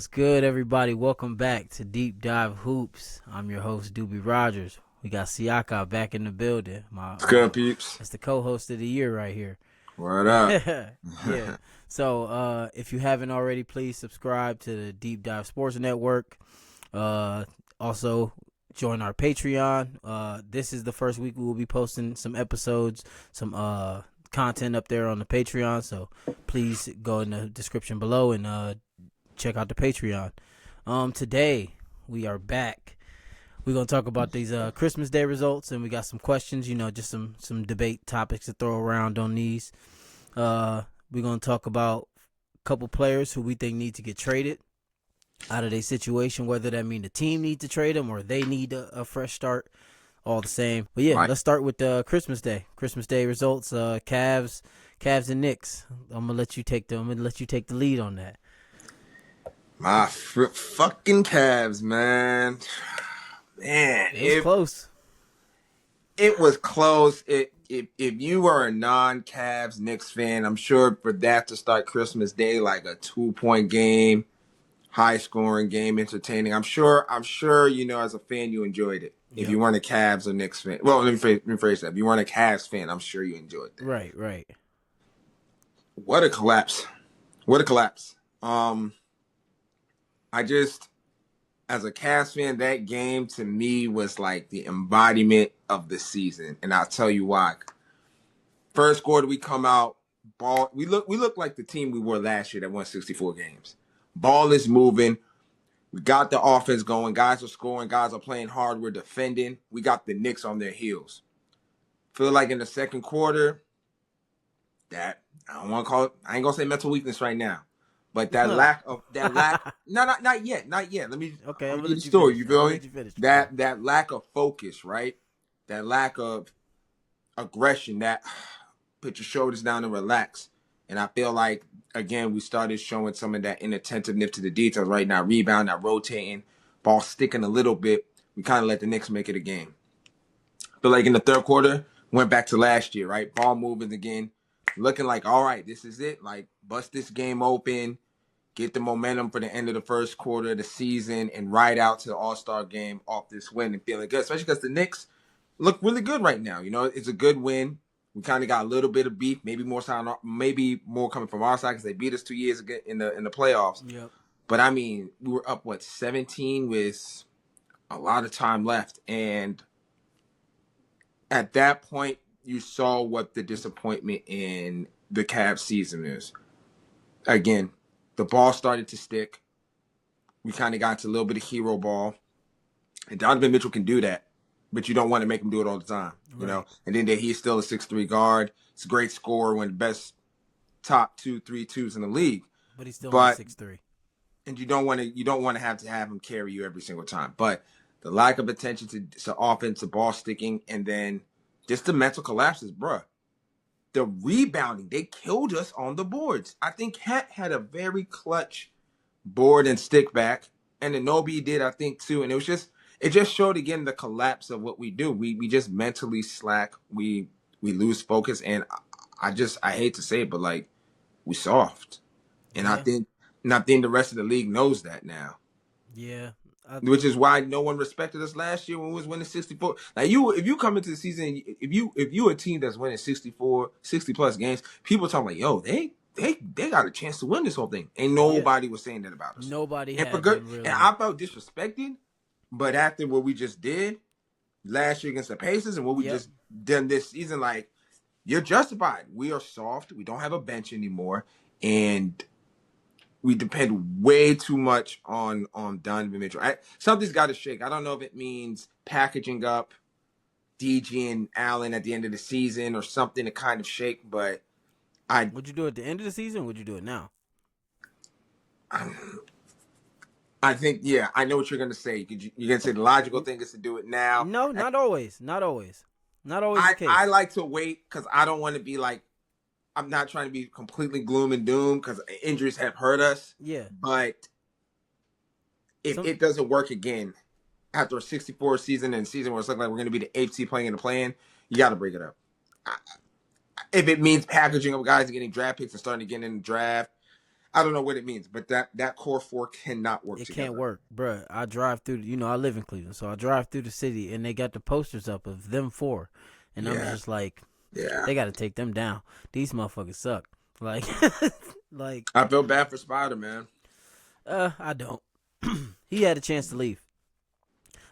What's good, everybody? Welcome back to Deep Dive Hoops. I'm your host, Duby Rodgers. We got Sieka back in the building. What's good, peeps? That's the co-host of the year right here. What up? Yeah. So, if you haven't already, please subscribe to the Deep Dive Sports Network. Also, join our Patreon. This is the first week we will be posting some episodes, some content up there on the Patreon. So, please go in the description below and check out the Patreon. Today we are back. We're gonna talk about these Christmas Day results, and we got some questions. Just some debate topics to throw around on these. We're gonna talk about a couple players who we think need to get traded out of their situation, whether that mean the team need to trade them or they need a fresh start. All the same. But yeah, Let's start with Christmas Day. Christmas Day results. Cavs and Knicks. I'm gonna let you take the lead on that. My fucking Cavs, man. It was close. It was close. If you were a non-Cavs Knicks fan, I'm sure for that to start Christmas Day like a 2-point game, high-scoring game, entertaining. I'm sure. As a fan, you enjoyed it. Yep. If you weren't a Cavs or Knicks fan, well, let me rephrase that. If you weren't a Cavs fan, I'm sure you enjoyed that. Right. What a collapse! As a Cavs fan, that game to me was like the embodiment of the season, and I'll tell you why. First quarter, we come out, ball. We look like the team we were last year that won 64 games. Ball is moving. We got the offense going. Guys are scoring. Guys are playing hard. We're defending. We got the Knicks on their heels. Feel like in the second quarter, that I don't want to call it. I ain't gonna say mental weakness right now. But not yet. Let me I'm get the story. You feel me? That lack of focus, right? That lack of aggression. That put your shoulders down and relax. And I feel like again we started showing some of that inattentiveness to the details. Right now, rebound, not rotating, ball sticking a little bit. We kind of let the Knicks make it a game. But like in the third quarter, went back to last year, right? Ball moving again, looking like all right, this is it. Like bust this game open. Get the momentum for the end of the first quarter of the season and ride out to the All-Star game off this win and feeling good, especially because the Knicks look really good right now. It's a good win. We kind of got a little bit of beef, maybe more coming from our side because they beat us 2 years ago in the playoffs. Yep. But I mean, we were up 17 with a lot of time left, and at that point, you saw what the disappointment in the Cavs season is. Again, the ball started to stick. We kind of got to a little bit of hero ball. And Donovan Mitchell can do that, but you don't want to make him do it all the time, right. And then he's still a 6'3" guard. He's a great scorer, one of the best top 2-3-2s in the league. But he's still 6'3". And you don't want to have him carry you every single time. But the lack of attention to offense, the ball sticking, and then just the mental collapses, bruh. The rebounding, they killed us on the boards. I think Cat had a very clutch board and stick back, and Anobi did, I think, too. And it just showed again the collapse of what we do. We just mentally slack. We lose focus, and I hate to say it, but like we soft. And yeah. I think the rest of the league knows that now. Yeah. Which is why no one respected us last year when we was winning 64. Like if you come into the season, if you a team that's winning 60 plus games, people talking like, yo, they got a chance to win this whole thing. Ain't nobody was saying that about us. Nobody and had really. And I felt disrespected, but after what we just did last year against the Pacers and what we just done this season, like you're justified. We are soft. We don't have a bench anymore, and we depend way too much on Donovan Mitchell. Something's got to shake. I don't know if it means packaging up DG and Allen at the end of the season or something to kind of shake, but would you do it at the end of the season or would you do it now? I think, I know what you're going to say. You're going to say the logical thing is to do it now. No, not always. Not always the case. I like to wait because I don't want to be like, I'm not trying to be completely gloom and doom because injuries have hurt us. Yeah. But if it doesn't work again after a 64 season and season where it's looking like we're going to be the 8th seed playing in the play-in, you got to break it up. If it means packaging up guys and getting draft picks and starting to get in the draft, I don't know what it means, but that core four cannot work It together. can't work, bruh. I drive through. I live in Cleveland, so I drive through the city, and they got the posters up of them four, and I'm just like, they got to take them down. These motherfuckers suck. Like, like I feel bad for Spider, man. I don't. He had a chance to leave.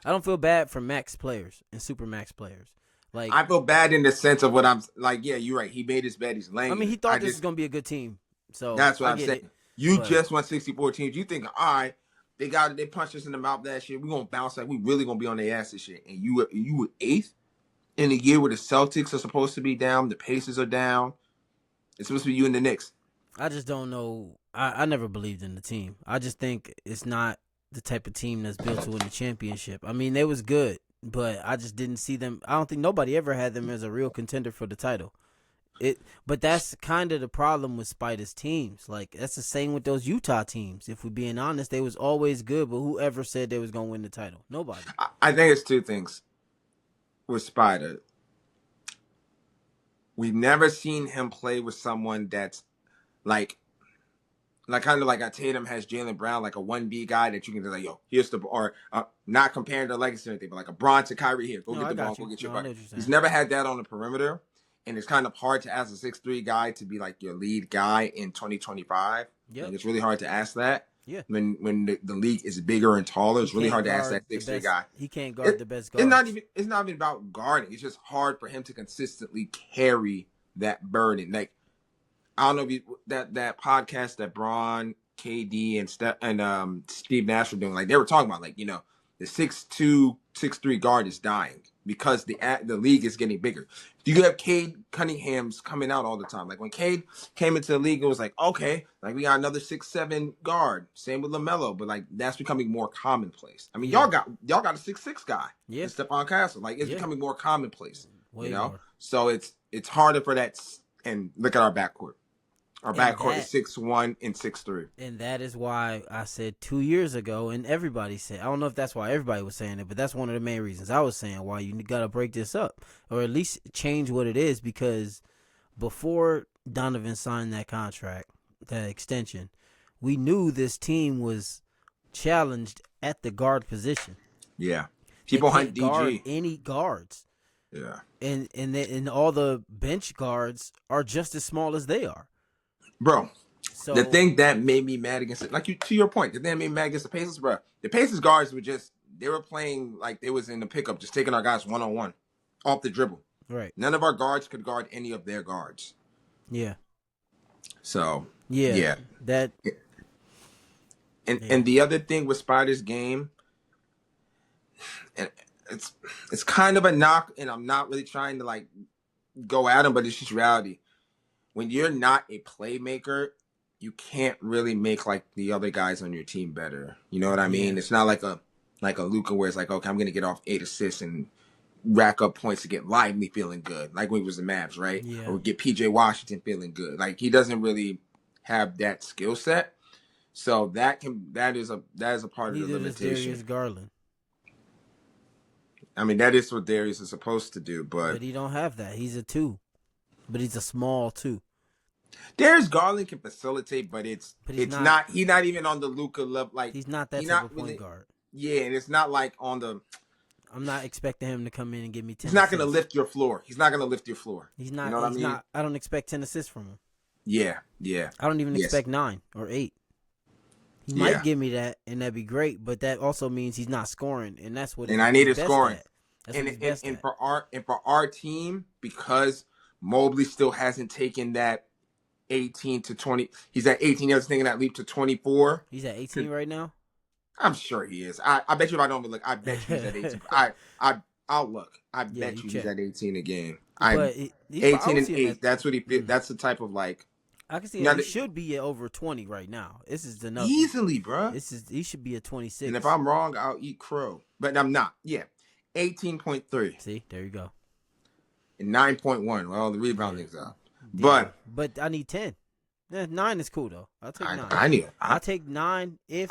I don't feel bad for max players and super max players. Like, I feel bad in the sense of what I'm like. Yeah, you're right. He made his bed. He's laying. I mean, he thought this was gonna be a good team. So that's what I I'm get saying. it. You but just won 64 teams. You think, all right, they punched us in the mouth that shit. We gonna bounce like we really gonna be on their ass this shit. And you were eighth in a year where the Celtics are supposed to be down, the Pacers are down. It's supposed to be you and the Knicks. I just don't know. I never believed in the team. I just think it's not the type of team that's built to win the championship. I mean, they was good, but I just didn't see them. I don't think nobody ever had them as a real contender for the title. But that's kind of the problem with Spider's teams. Like, that's the same with those Utah teams. If we're being honest, they was always good, but whoever said they was going to win the title? Nobody. I think it's two things with Spider. We've never seen him play with someone that's like kind of like a Tatum has Jaylen Brown, like a 1B guy that you can just like, yo, here's the, or not comparing to legacy or anything, but like a Bron to Kyrie here, go get the ball, go get your bucket. He's never had that on the perimeter, and it's kind of hard to ask a 6'3" guy to be like your lead guy in 2025. Yep. Like, it's really hard to ask that. Yeah. When the league is bigger and taller, it's really hard to ask that 6'3" guy. He can't guard the best guards. It's not even about guarding. It's just hard for him to consistently carry that burden. Like, I don't know if that podcast that Braun, KD, and Steph and Steve Nash were doing, like they were talking about, like, the 6'2", 6'3" guard is dying because the league is getting bigger. You have Cade Cunningham's coming out all the time. Like when Cade came into the league, it was like, okay, like we got another 6'7" guard. Same with LaMelo, but like that's becoming more commonplace. I mean, y'all got a 6'6" guy, Stephon Castle. Like it's becoming more commonplace. Way more. So it's harder for that. And look at our backcourt. Our backcourt is 6'1" and 6'3". And that is why I said 2 years ago, and everybody said, I don't know if that's why everybody was saying it, but that's one of the main reasons I was saying why you got to break this up, or at least change what it is, because before Donovan signed that contract, that extension, we knew this team was challenged at the guard position. Yeah. People hunt guard any guards. Yeah. And all the bench guards are just as small as they are. Bro, so the thing that made me mad against it, like to your point, the thing that made me mad against the Pacers, bro, the Pacers guards they were playing like they was in the pickup, just taking our guys one-on-one off the dribble. Right. None of our guards could guard any of their guards. Yeah. So, yeah. And the other thing with Spider's game, and it's kind of a knock, and I'm not really trying to like go at him, but it's just reality. When you're not a playmaker, you can't really make like the other guys on your team better. You know what I mean? It's not like a Luka where it's like, okay, I'm gonna get off 8 assists and rack up points to get Lively feeling good, like when he was the Mavs, right? Yeah. Or get PJ Washington feeling good. Like he doesn't really have that skill set. So that is a part of the limitation. Darius Garland. I mean, that is what Darius is supposed to do, but he don't have that. He's a 2. But he's a small 2. Darius Garland can facilitate, but he's not even on the Luka level. Like he's not that type of point guard. Yeah, and it's not like on the. I'm not expecting him to come in and give me 10. He's not going to lift your floor. He's not going to lift your floor. He's not. You know what I mean? Not. I don't expect 10 assists from him. Yeah. I don't even expect 9 or 8. He might give me that, and that'd be great. But that also means he's not scoring, and that's what. And I need scoring. And for our team, because Mobley still hasn't taken that 18 to 20. He's at 18. He hasn't taken that leap to 24. He's at 18 right now? I'm sure he is. I bet you if I don't look, I bet you he's at 18. I'll look. I bet you he's at 18 a game. 18 and 8. That's what he. That's the type of like. I can see he should be at over 20 right now. This is the number. Easily, bro. He should be at 26. And if I'm wrong, I'll eat crow. But I'm not. Yeah. 18.3. See, there you go. And 9.1. Well, the rebounding's up. Yeah. But I need 10. 9 is cool though. I'll take 9. I'll take 9 if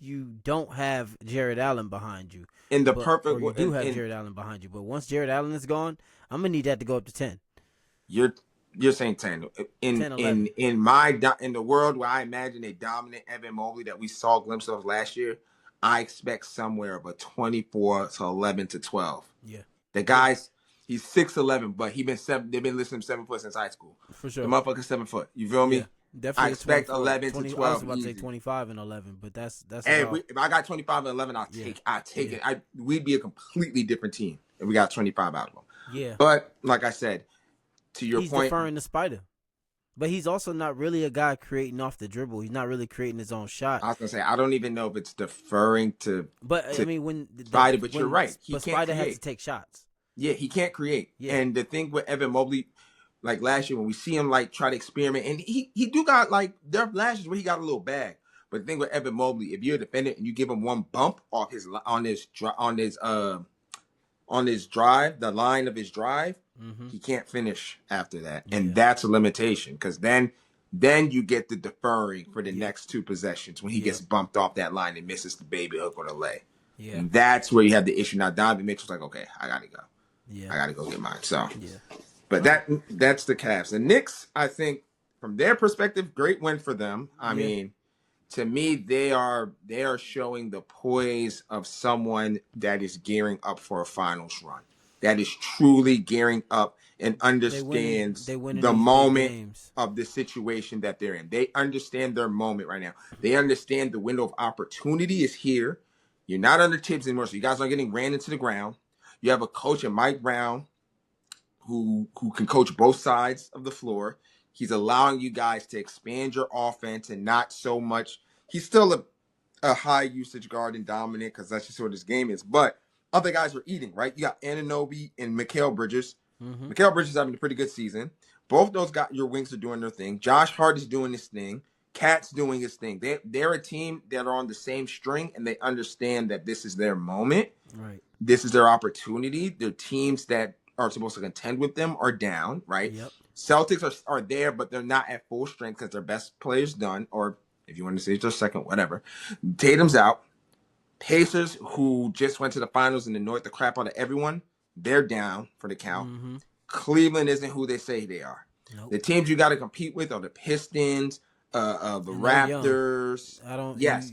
you don't have Jared Allen behind you. In the perfect way, you do have Jared Allen behind you. But once Jared Allen is gone, I'm gonna need that to go up to 10. You're saying 10. 10, 11. In the world where I imagine a dominant Evan Mobley that we saw a glimpse of last year, I expect somewhere of a 24 to 11 to 12. Yeah. The guys, he's 6'11", but they've been listing him 7 foot since high school. For sure. The motherfucker's 7 foot. You feel me? Definitely I expect 11 20, to 12. I was about easy. to say 25 and 11, but that's Hey, about, if I got 25 and 11, I'll take it. We'd be a completely different team if we got 25 out of them. Yeah. But like I said, to your he's point, deferring to Spider. But he's also not really a guy creating off the dribble. He's not really creating his own shot. I was gonna say I don't even know if it's deferring to. But I mean, when Spider, but you're right. But Spider has to take shots. Yeah, he can't create. Yeah. And the thing with Evan Mobley, like last year when we see him like try to experiment, and he do got like there are flashes where he got a little bag. But the thing with Evan Mobley, if you're a defender and you give him one bump off on his drive, the line of his drive, he can't finish after that, and that's a limitation because then you get the deferring for the next two possessions when he gets bumped off that line and misses the baby hook or the lay. Yeah, and that's where you have the issue. Now Donovan Mitchell's like, okay, I gotta go. Yeah, I gotta go get mine. So but that's the Cavs. The Knicks, I think, from their perspective, great win for them. I mean, to me, they are showing the poise of someone that is gearing up for a finals run. That is truly gearing up and understands the moment of the situation that they're in. They understand their moment right now. They understand the window of opportunity is here. You're not under Tibbs anymore, so you guys aren't getting ran into the ground. You have a coach in Mike Brown who can coach both sides of the floor. He's allowing you guys to expand your offense and not so much. He's still a high usage guard and dominant because that's just what his game is. But other guys are eating, right? You got Anunoby and Mikal Bridges. Mikal Bridges is having a pretty good season. Both those your wings are doing their thing. Josh Hart is doing his thing. Cat's doing his thing. They're a team that are on the same string, and they understand that this is their moment. Right. This is their opportunity. Their teams that are supposed to contend with them are down, right? Yep. Celtics are there, but they're not at full strength because their best player's done, or if you want to say it's their second, whatever. Tatum's out. Pacers, who just went to the finals and annoyed the crap out of everyone, they're down for the count. Cleveland isn't who they say they are. Nope. The teams you got to compete with are the Pistons, the Raptors.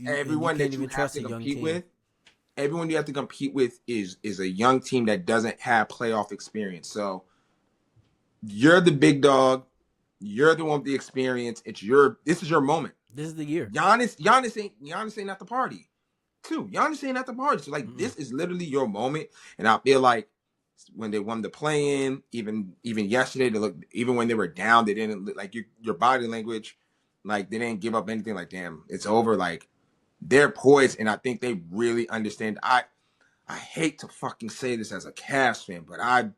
Everyone that you have to compete with. Everyone you have to compete with is a young team that doesn't have playoff experience. So you're the big dog. You're the one with the experience. This is your moment. This is the year. Giannis ain't at the party. Too. Giannis ain't at the party. So this is literally your moment. And I feel like when they won the play-in, even yesterday, even when they were down, they didn't look like your body language, like they didn't give up anything. Like, damn, it's over. Like they're poised, and I think they really understand. I hate to fucking say this as a Cavs fan, but I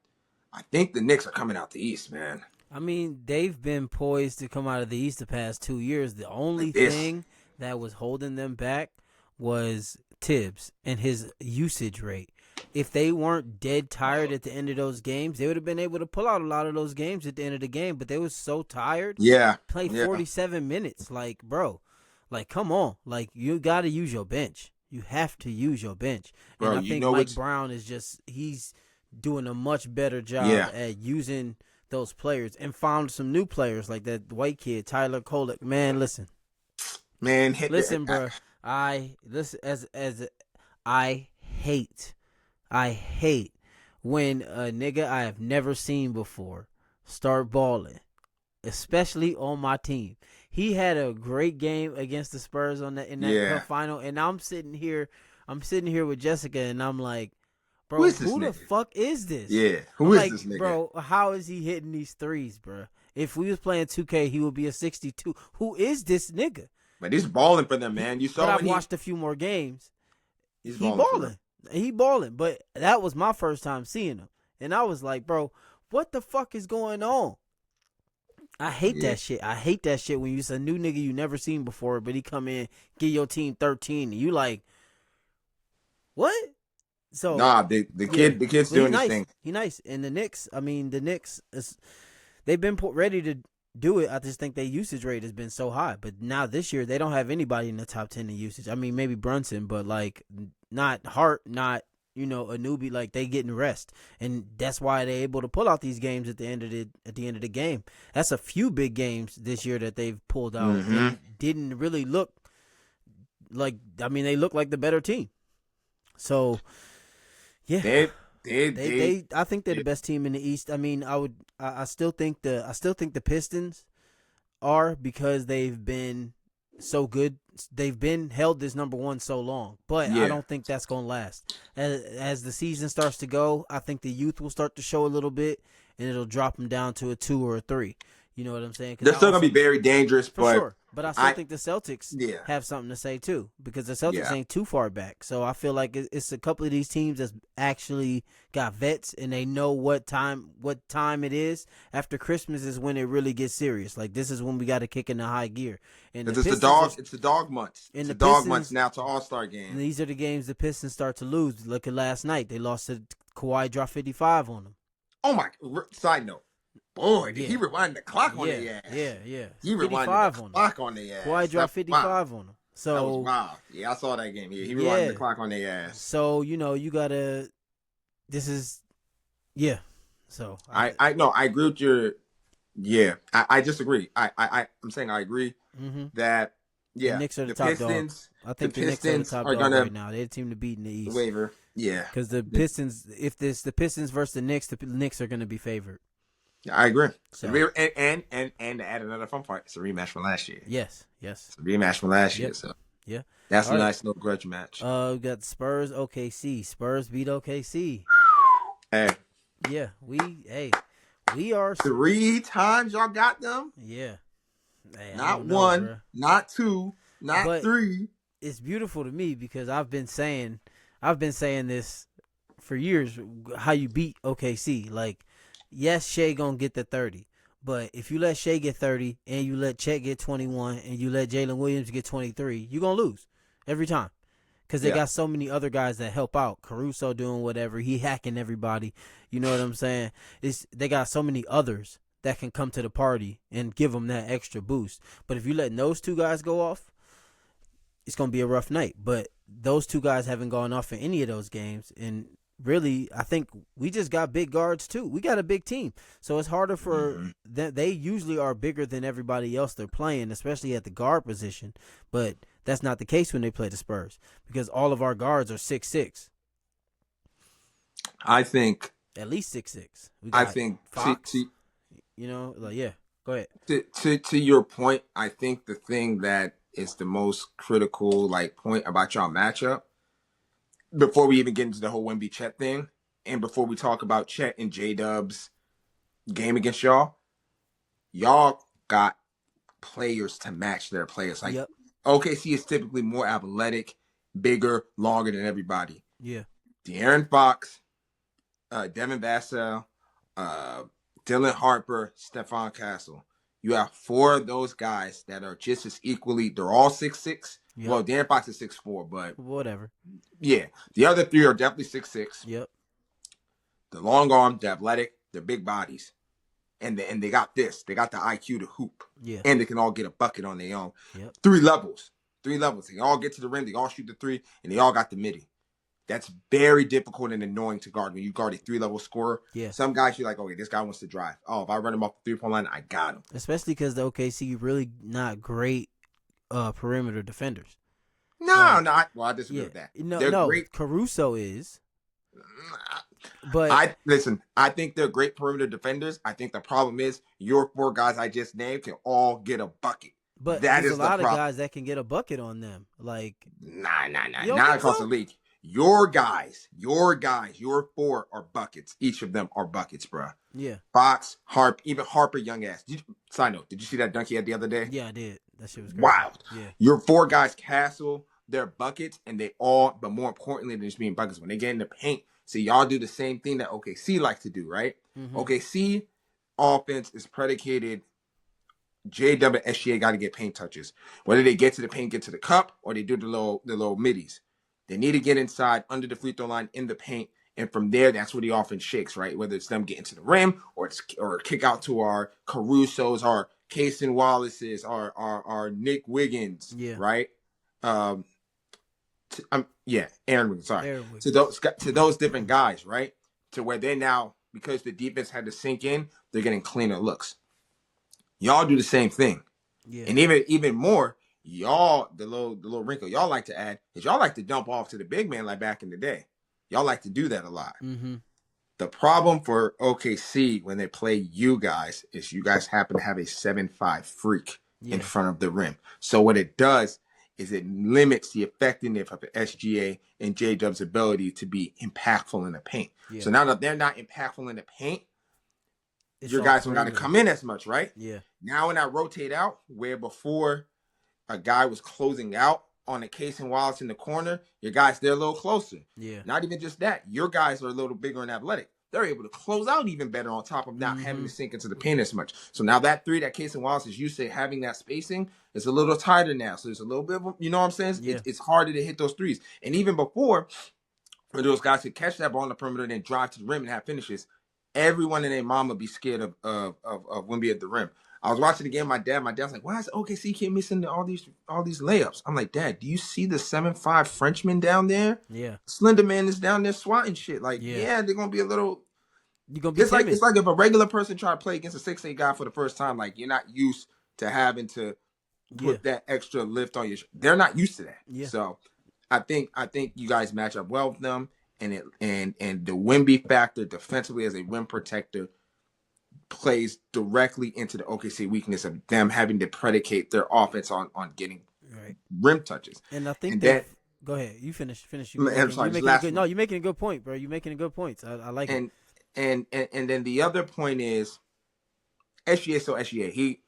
think the Knicks are coming out the East, man. I mean, they've been poised to come out of the East the past 2 years. The only thing that was holding them back was Tibbs and his usage rate. If they weren't dead tired at the end of those games, they would have been able to pull out a lot of those games at the end of the game, but they were so tired. Yeah. Play 47 minutes. Like, bro, like, come on. Like, you got to use your bench. You have to use your bench. And I think Mike Brown he's doing a much better job at using those players and found some new players like that white kid, Tyler Kolek. Man, listen. Man, listen, bro. I hate when a nigga I have never seen before start balling, especially on my team. He had a great game against the Spurs in that final, and I'm sitting here with Jessica, and I'm like, bro, who the fuck is this? Yeah, who is this nigga? Bro, how is he hitting these threes, bro? If we was playing 2K, he would be a 62. Who is this nigga? But he's balling for them, man. You saw. But I've watched a few more games. He's balling. He balling. But that was my first time seeing him, and I was like, bro, what the fuck is going on? I hate that shit. I hate that shit when you're a new nigga you never seen before, but he come in, give your team 13, and you like, what? So the kid's doing his thing. He nice. And the Knicks, they've been ready to do it. I just think their usage rate has been so high. But now this year, they don't have anybody in the top 10 in usage. I mean, maybe Brunson, but like not Hart, not a newbie, like they getting rest, and that's why they're able to pull out these games at the end of the game. That's a few big games this year that they've pulled out and didn't really look like. I mean, they look like the better team. So, yeah, they I think they're the best team in the East. I mean, I still think the Pistons are, because they've been so good. They've been held as number one so long, but I don't think that's going to last. As the season starts to go, I think the youth will start to show a little bit, and it'll drop them down to a 2 or a 3. You know what I'm saying? They're still going to be very dangerous, for sure. But I still think the Celtics have something to say too, because the Celtics ain't too far back. So I feel like it's a couple of these teams that's actually got vets, and they know what time it is. After Christmas is when it really gets serious. Like, this is when we got to kick in the high gear. And it's the dog months. It's the dog months now to All-Star game. These are the games the Pistons start to lose. Look at last night; they lost to Kawhi, dropped 55 on them. Oh my! Side note. Boy, did he rewind the clock on their ass. Yeah. He rewinded the clock on their ass. Kawhi dropped 55 on him. So, that was wild. Yeah, I saw that game. Yeah, he rewinded the clock on their ass. So, you got to – this is – so. I agree with your – yeah, I disagree. I'm saying I agree that, the Knicks are the top Pistons, dog. I think the Knicks are the top dog right now. They're the team to beat in the East. Waiver, yeah. Because the Pistons – if this the Pistons versus the Knicks are going to be favored. I agree. So. And to add another fun part, it's a rematch from last year. Yes. It's a rematch from last year. So that's a nice little grudge match. We got Spurs OKC. Spurs beat OKC. Hey. Yeah, we are 3 times y'all got them. Yeah. Hey, not one, not 2, not 3. It's beautiful to me because I've been saying this for years. How you beat OKC, like. Yes, Shea gonna get the 30, but if you let Shea get 30 and you let Chet get 21 and you let Jalen Williams get 23, you're gonna lose every time because they got so many other guys that help out. Caruso doing whatever, he hacking everybody. You know what I'm saying? They got so many others that can come to the party and give them that extra boost. But if you let those 2 guys go off, it's gonna be a rough night. But those 2 guys haven't gone off in any of those games, and really, I think we just got big guards too. We got a big team, so it's harder for them. They usually are bigger than everybody else they're playing, especially at the guard position. But that's not the case when they play the Spurs because all of our guards are 6'6". I think at least 6'6". I think Fox. Go ahead. To your point, I think the thing that is the most critical point about y'all matchup. Before we even get into the whole Wemby Chet thing, and before we talk about Chet and J-Dub's game against y'all got players to match their players. OKC is typically more athletic, bigger, longer than everybody. Yeah. De'Aaron Fox, Devin Vassell, Dylan Harper, Stephon Castle. You have 4 of those guys that are just as equally, they're all 6'6". Yep. Well, De'Aaron Fox is 6'4", but whatever. Yeah, the other 3 are definitely 6'6". Yep. The long arm, the athletic, they're big bodies, and they got this. They got the IQ to hoop. Yeah. And they can all get a bucket on their own. Yep. 3 levels. They all get to the rim. They all shoot the 3, and they all got the midi. That's very difficult and annoying to guard when you guard a 3-level scorer. Yeah. Some guys you're like, okay, this guy wants to drive. Oh, if I run him off the 3-point line, I got him. Especially because the OKC really not great perimeter defenders. No, I disagree with that. No, great. Caruso is. But I think they're great perimeter defenders. I think the problem is your 4 guys I just named can all get a bucket. But there's a lot of guys that can get a bucket on them. Like Nah. Not across the league. Your guys, your 4 are buckets. Each of them are buckets, bro. Yeah. Fox, even Harper, young ass. Side note, did you see that dunk he had the other day? Yeah, I did. That shit was great. Wild. Yeah. Your 4 guys, Castle, they're buckets, and but more importantly than just being buckets, when they get in the paint, so y'all do the same thing that OKC likes to do, right? Mm-hmm. OKC offense is predicated. JW and SGA got to get paint touches. Whether they get to the paint, get to the cup, or they do the little middies. They need to get inside under the free throw line in the paint, and from there, that's where the offense shakes, right? Whether it's them getting to the rim or kick out to our Caruso's, our Cason Wallace's, our Nick Wiggins, right? Aaron Wiggins. Sorry, Aaron Wiggins. to those different guys, right? To where they now, because the defense had to sink in, they're getting cleaner looks. Y'all do the same thing, and even more. Y'all, the little wrinkle y'all like to add is y'all like to dump off to the big man like back in the day. Y'all like to do that a lot. Mm-hmm. The problem for OKC when they play you guys is you guys happen to have a 7'5" freak in front of the rim. So what it does is it limits the effectiveness of SGA and J-Dub's ability to be impactful in the paint. Yeah. So now that they're not impactful in the paint, your guys don't got to come in as much, right? Yeah. Now when I rotate out, where before a guy was closing out on a Case and Wallace in the corner, your guys, they're a little closer. Yeah. Not even just that. Your guys are a little bigger and athletic. They're able to close out even better on top of not having to sink into the paint as much. So now that three that Case and Wallace is used to having that spacing is a little tighter now. So there's a little bit of, you know what I'm saying? Yeah. It's harder to hit those threes. And even before, when those guys could catch that ball on the perimeter and then drive to the rim and have finishes, everyone and their mama be scared of Wemby at the rim. I was watching the game. My dad's like, "Why is OKC keep missing all these layups?" I'm like, "Dad, do you see the 7'5" Frenchman down there? Yeah, Slender Man is down there swatting shit. Like, yeah they're gonna be a little. You're gonna be. It's timid. Like if a regular person try to play against a 6'8" guy for the first time, like you're not used to having to put that extra lift on your. They're not used to that. Yeah. So, I think you guys match up well with them, and the Wemby factor defensively as a rim protector plays directly into the OKC weakness of them having to predicate their offense on getting rim touches. And I think go ahead. You finish. I'm sorry, you're making a good point, bro. You're making a good point. I like it. And then the other point is SGA. So SGA,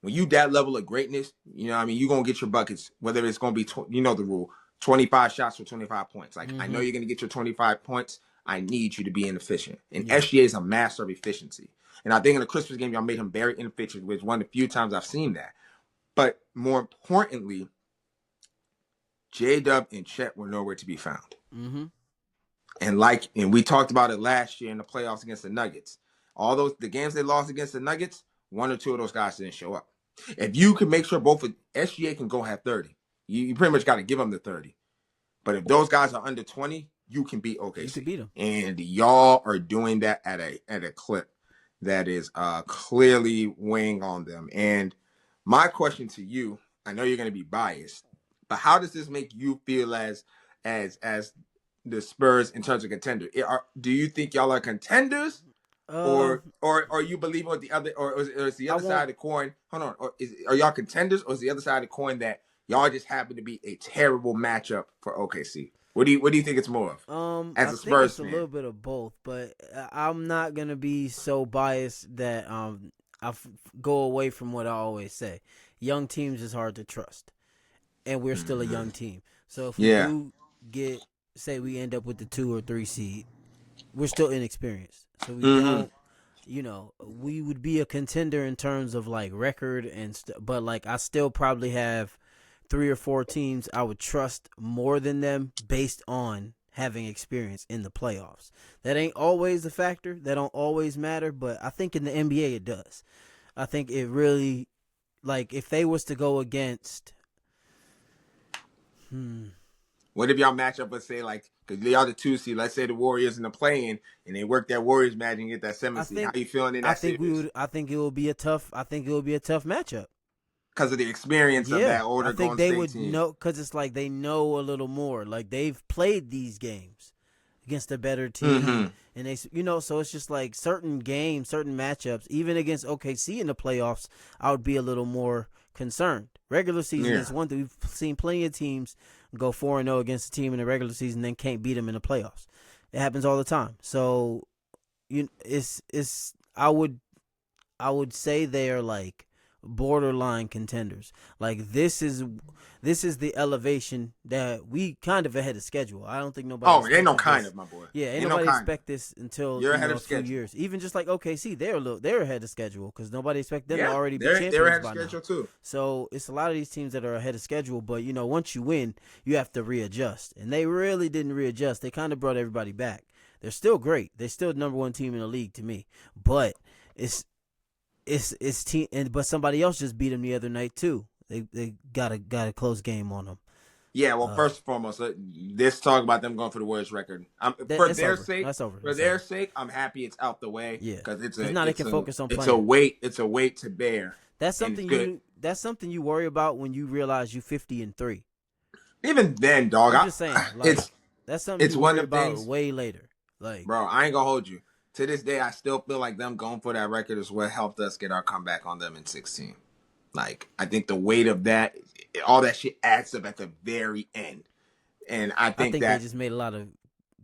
when you that level of greatness, you know what I mean, you're going to get your buckets, whether it's going to be, you know the rule, 25 shots for 25 points. Like, I know you're going to get your 25 points. I need you to be inefficient. And SGA is a master of efficiency. And I think in the Christmas game, y'all made him very inefficient, which is one of the few times I've seen that. But more importantly, J-Dub and Chet were nowhere to be found. Mm-hmm. And we talked about it last year in the playoffs against the Nuggets. The games they lost against the Nuggets, one or two of those guys didn't show up. If you can make sure both of SGA can go have 30, you pretty much got to give them the 30. But if those guys are under 20, you can beat OKC. You can beat them. And y'all are doing that at a clip that is clearly weighing on them. And my question to you, I know you're going to be biased, but how does this make you feel as the Spurs in terms of contender? Do you think y'all are contenders, or you believe what the other, or is the other side of the coin? Hold on, are y'all contenders, or is the other side of the coin that y'all just happen to be a terrible matchup for OKC? What do you think it's more of? As a Spurs fan, a little bit of both, but I'm not gonna be so biased that I go away from what I always say. Young teams is hard to trust, and we're still a young team. So if we do say we end up with the 2 or 3 seed, we're still inexperienced. So we don't, we would be a contender in terms of like record and but like I still probably have 3 or 4 teams I would trust more than them based on having experience in the playoffs. That ain't always a factor. That don't always matter, but I think in the NBA it does. I think it really, like, if they was to go against what if y'all match up, let's say, like, because y'all the 2 seed, let's say the Warriors in the play-in, and they work that Warriors magic and get that 7 seed. How you feeling in that series? I think it will be a tough matchup. Because of the experience of that older Golden State team. I think they would know, because it's like they know a little more. Like, they've played these games against a better team. And they, so it's just like certain games, certain matchups, even against OKC in the playoffs, I would be a little more concerned. Regular season is one thing. We've seen plenty of teams go 4-0 against a team in the regular season, then can't beat them in the playoffs. It happens all the time. So, I would say they are like borderline contenders. Like this is the elevation that we kind of ahead of schedule. I don't think nobody. Oh, ain't no kind of, my boy. Yeah, ain't nobody expect this until a few years. Even just like OKC, they're ahead of schedule because nobody expect them to already be champions. They're ahead of schedule too. So it's a lot of these teams that are ahead of schedule. But once you win, you have to readjust, and they really didn't readjust. They kind of brought everybody back. They're still great. They're still the number 1 team in the league to me. But it's team, but somebody else just beat them the other night too. They got a close game on them. Yeah, well, first and foremost, let's talk about them going for the Warriors record. For their sake, I'm happy it's out the way. Yeah, because now they can focus on playing. It's a weight to bear. That's something you worry about when you realize you 50-3. Even then, dog, I'm just saying, that's something you worry about way later. Like, bro, I ain't gonna hold you. To this day, I still feel like them going for that record is what helped us get our comeback on them in 16. Like, I think the weight of that, all that shit adds up at the very end. And I think they just made a lot of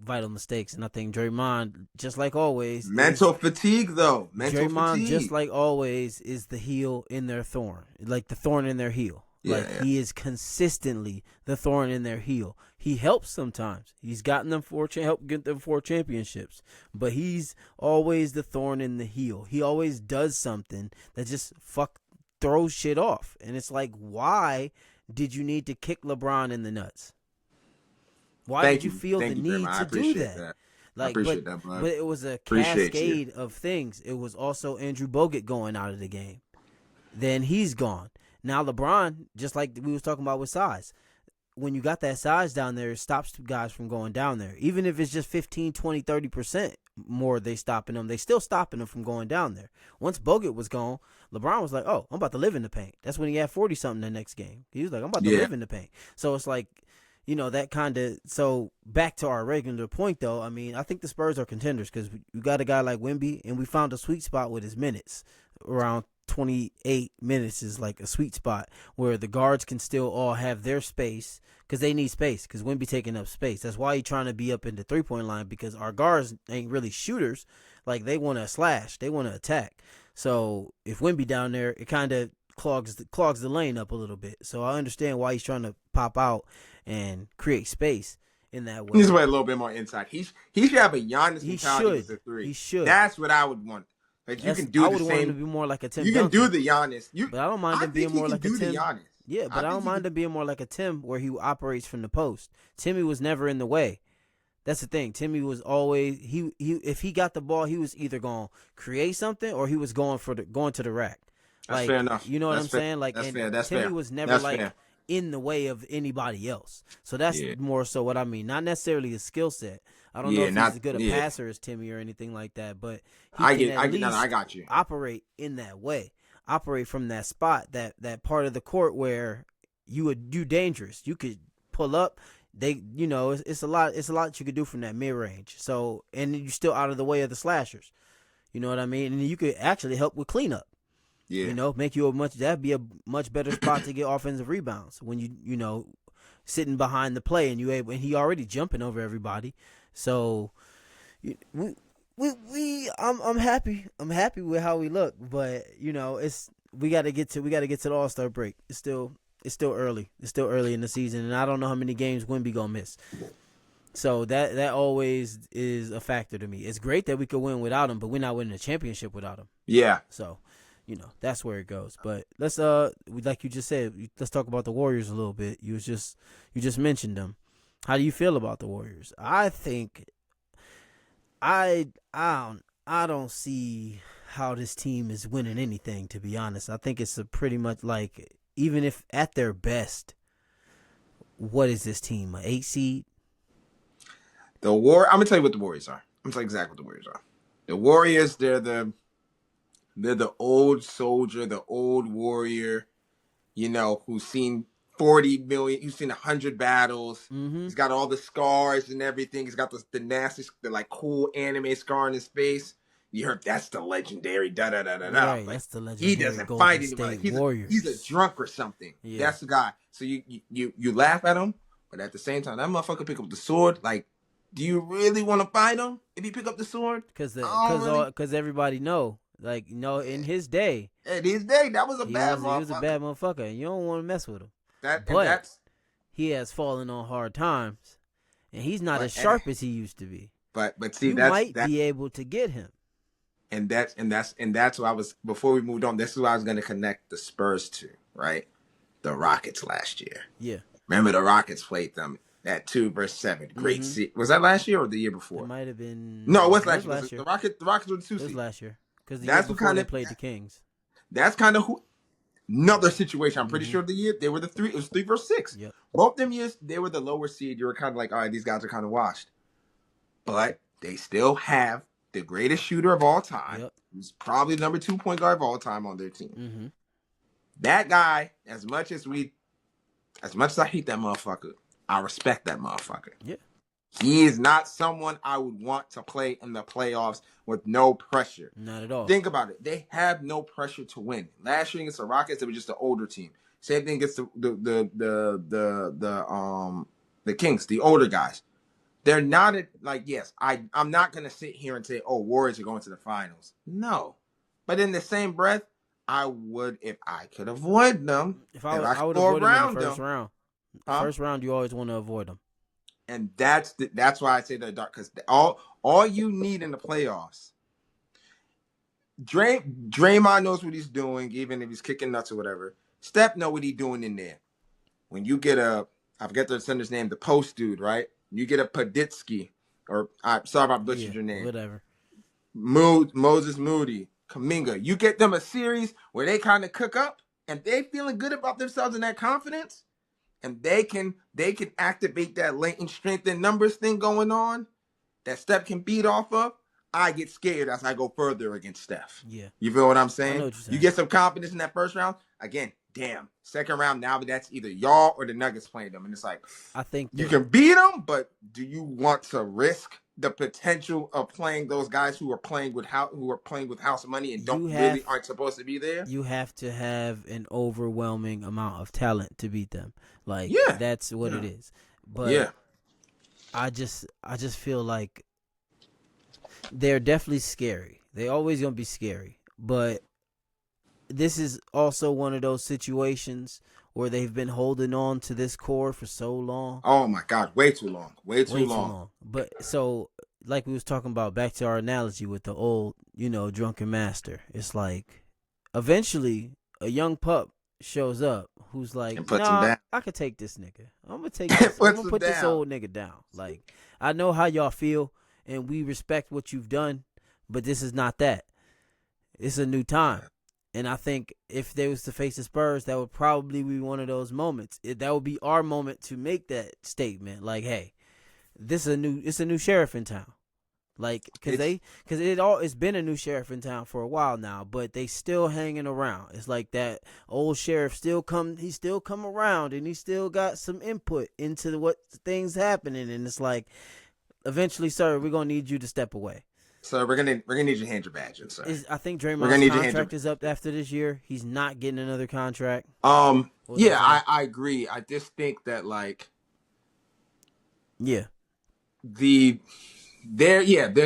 vital mistakes. And I think Draymond, just like always. Mental fatigue, though. Draymond, just like always, is the heel in their thorn. Like the thorn in their heel. He is consistently the thorn in their heel. He helps sometimes. He's gotten them helped get them 4 championships. But he's always the thorn in the heel. He always does something that just throws shit off. And it's like, why did you need to kick LeBron in the nuts? Why did you feel the need to do that? I appreciate that, bud. But it was a cascade of things. It was also Andrew Bogut going out of the game. Then he's gone. Now LeBron, just like we was talking about with size, when you got that size down there, it stops guys from going down there. Even if it's just 15, 20, 30% more they stopping them, they still stopping them from going down there. Once Bogut was gone, LeBron was like, oh, I'm about to live in the paint. That's when he had 40-something the next game. He was like, I'm about to live in the paint. So it's like, that kind of – so back to our regular point, though, I mean, I think the Spurs are contenders because we got a guy like Wemby, and we found a sweet spot with his minutes. Around 28 minutes is like a sweet spot where the guards can still all have their space because they need space because Wemby taking up space. That's why he's trying to be up in the three-point line because our guards ain't really shooters. Like, they want to slash. They want to attack. So if Wemby down there, it kind of clogs the lane up a little bit. So I understand why he's trying to pop out and create space in that way. He needs to play a little bit more inside. He should have a Giannis mentality with the 3. He should. That's what I would want. Like, you can do the same. I would want him to be more like a Tim You Duncan. can do the Giannis. But I don't mind him being more like a Tim. Giannis. Yeah, but I don't mind him being more like a Tim where he operates from the post. Timmy was never in the way. That's the thing. Timmy was always he if he got the ball, he was either going to create something or he was going to the rack. That's fair enough. You know what I'm saying? Like, that's fair. Timmy was never in the way of anybody else. So that's more so what I mean. Not necessarily his skill set. I don't know if he's as good a passer as Timmy or anything like that, but he I got you. Operate in that way. Operate from that spot, that part of the court where you dangerous. You could pull up. It's a lot you could do from that mid range. So, and you're still out of the way of the slashers. You know what I mean? And you could actually help with cleanup. Yeah. Make you that'd be a much better spot to get offensive rebounds when you sitting behind the play and and he already jumping over everybody. So I'm happy. I'm happy with how we look, but we got to get to the All-Star break. It's still early. It's still early in the season, and I don't know how many games Wemby gonna miss. So that always is a factor to me. It's great that we could win without him, but we're not winning a championship without him. Yeah. So, that's where it goes. But let's like you just said, let's talk about the Warriors a little bit. You just mentioned them. How do you feel about the Warriors? I think I don't see how this team is winning anything, to be honest. I think it's a pretty much like, even if at their best, what is this team? An 8 seed? I'm gonna tell you what the Warriors are. I'm gonna tell you exactly what the Warriors are. The Warriors, they're the old soldier, the old warrior, who's seen 40 million, who's seen 100 battles. Mm-hmm. He's got all the scars and everything. He's got the nasty, the cool anime scar on his face. You heard that's the legendary da-da-da-da-da. Right, that's the legendary he doesn't Golden fight State anybody. He's a drunk or something. Yeah. That's the guy. So you laugh at him, but at the same time, that motherfucker pick up the sword. Like, do you really want to fight him if he pick up the sword? Because everybody know. Like, in his day. That was a bad motherfucker. He was a bad motherfucker, and you don't want to mess with him. He has fallen on hard times, and he's not as sharp as he used to be. But see, you might be able to get him. And that's what I was, before we moved on, this is what I was going to connect the Spurs to, right? The Rockets last year. Yeah. Remember the Rockets played them at 2-7. Great seat. Was that last year or the year before? It might have been. No, it was last year. The Rockets were the 2 seed. It was last year. Because the year before they played the Kings. That's kind of who. Another situation. I'm pretty sure the year they were the three. It was 3 versus 6. Yep. Both them years they were the lower seed. You were kind of like, all right, these guys are kind of washed, but they still have the greatest shooter of all time. Yep. He's probably the number 2 point guard of all time on their team. Mm-hmm. That guy, as much as I hate that motherfucker, I respect that motherfucker. Yeah. He is not someone I would want to play in the playoffs with no pressure. Not at all. Think about it. They have no pressure to win. Last year against the Rockets, they were just an older team. Same thing against the Kings, the older guys. They're not I'm not gonna sit here and say, oh, Warriors are going to the finals. No. But in the same breath, I would if I could avoid them. If I would avoid them in the first round. Huh? First round, you always want to avoid them. And that's why I say they're dark, because all you need in the playoffs. Draymond knows what he's doing, even if he's kicking nuts or whatever. Steph know what he's doing in there. When you get I forget the center's name, the post dude, right? You get a Paditsky, or I'm sorry if I butchered your name. Whatever. Moses Moody, Kuminga. You get them a series where they kind of cook up and they feeling good about themselves and that confidence, and they can activate that latent strength and numbers thing going on that Steph can beat off of. I get scared as I go further against Steph. Yeah. You feel what I'm saying? I know what you're saying. You get some confidence in that first round. Again, damn. Second round, now that's either y'all or the Nuggets playing them. And it's like, I think you can beat them, but do you want to risk the potential of playing those guys who are playing with house money and really aren't supposed to be there? You have to have an overwhelming amount of talent to beat them. Like, that's what it is. But I just feel like they're definitely scary. They always gonna be scary. But this is also one of those situations where they've been holding on to this core for so long. Oh my God, way too long. Way too long. But so, like we was talking about, back to our analogy with the old, drunken master. It's like, eventually, a young pup shows up who's like, nah, I could take this nigga. I'm gonna take this. I'm gonna put this old nigga down. Like, I know how y'all feel, and we respect what you've done, but this is not that. It's a new time. And I think if they was to face the Spurs, that would probably be one of those moments. That would be our moment to make that statement. Like, hey, it's a new sheriff in town. Like, it's been a new sheriff in town for a while now, but they still hanging around. It's like that old sheriff he still come around, and he still got some input into what things happening. And it's like, eventually, sir, we're gonna need you to step away. So we're gonna need you to hand your badge in, sir. I think Draymond's contract is up after this year. He's not getting another contract. I agree. I just think that they're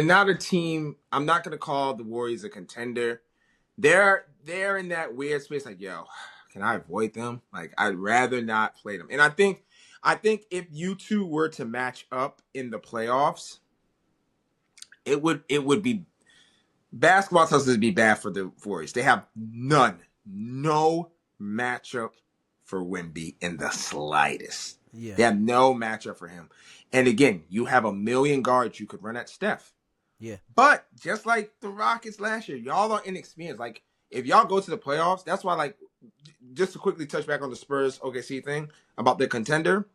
not a team. I'm not gonna call the Warriors a contender. They're in that weird space. Like, yo, can I avoid them? Like, I'd rather not play them. And I think if you two were to match up in the playoffs, it would be basketball tells us to be bad for the Warriors. They have no matchup for Wemby in the slightest. Yeah. They have no matchup for him. And again, you have a million guards you could run at Steph. Yeah. But just like the Rockets last year, y'all are inexperienced. Like, if y'all go to the playoffs, that's why, like, just to quickly touch back on the Spurs OKC thing about the contender,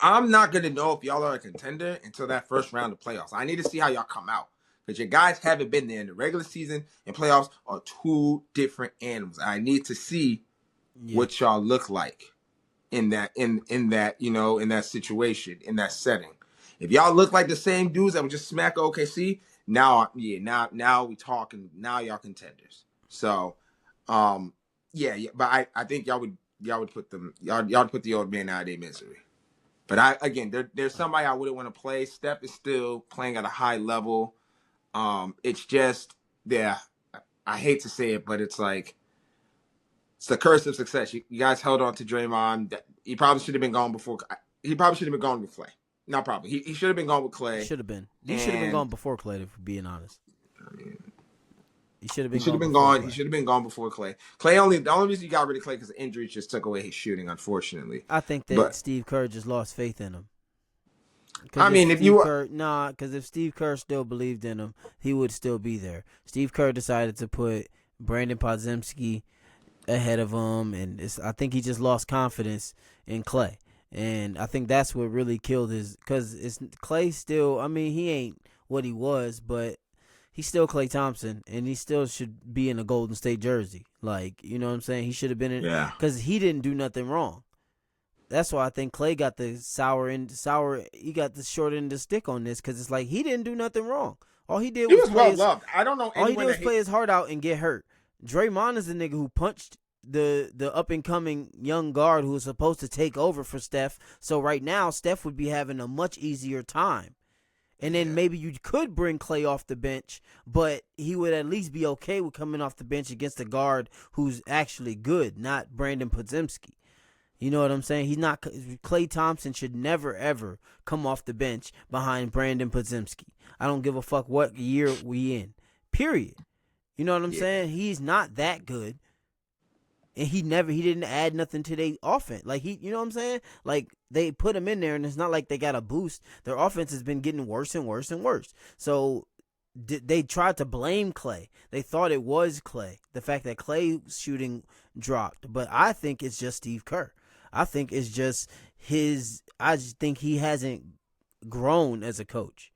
I'm not going to know if y'all are a contender until that first round of playoffs. I need to see how y'all come out, because your guys haven't been there. In the regular season and playoffs are two different animals. I need to see what y'all look like in that situation, in that setting. If y'all look like the same dudes that would just smack OKC, now we talking. Now y'all contenders. So, but I think y'all would put the old man out of their misery. But there's somebody I wouldn't want to play. Steph is still playing at a high level. It's just, I hate to say it, but it's like, it's the curse of success. You guys held on to Draymond. He probably should have been gone before. He probably should have been gone with Clay. Not probably. He should have been gone with Clay. Should have been. He should have been gone before Clay, if we're being honest. I mean, he should have been. He should have been gone. He should have been gone before Clay. The only reason you got rid of Clay because the injuries just took away his shooting, unfortunately. I think that Steve Kerr just lost faith in him. Because if Steve Kerr still believed in him, he would still be there. Steve Kerr decided to put Brandon Podziemski ahead of him, and I think he just lost confidence in Clay, and I think that's what really killed his. Because it's Clay still. I mean, he ain't what he was, but he's still Klay Thompson, and he still should be in a Golden State jersey. Like, you know what I'm saying? He should have been in, Yeah. because he didn't do nothing wrong. That's why I think Klay got the he got the short end of the stick on this, because it's like he didn't do nothing wrong. All he did He was was well loved. I don't know all he anyone did was that play his heart out and get hurt. Draymond is the nigga who punched the up and coming young guard who was supposed to take over for Steph. So right now, Steph would be having a much easier time. And then maybe you could bring Klay off the bench, but he would at least be okay with coming off the bench against a guard who's actually good, not Brandon Podziemski. You know what I'm saying? He's not. Klay Thompson should never ever come off the bench behind Brandon Podziemski. I don't give a fuck what year we in. Period. You know what I'm saying? He's not that good. And he didn't add nothing to their offense. Like, you know what I'm saying? Like, they put him in there, and it's not like they got a boost. Their offense has been getting worse and worse and worse. So they tried to blame Klay. They thought it was Klay, the fact that Klay's shooting dropped. But I think it's just Steve Kerr. I think it's just I just think he hasn't grown as a coach.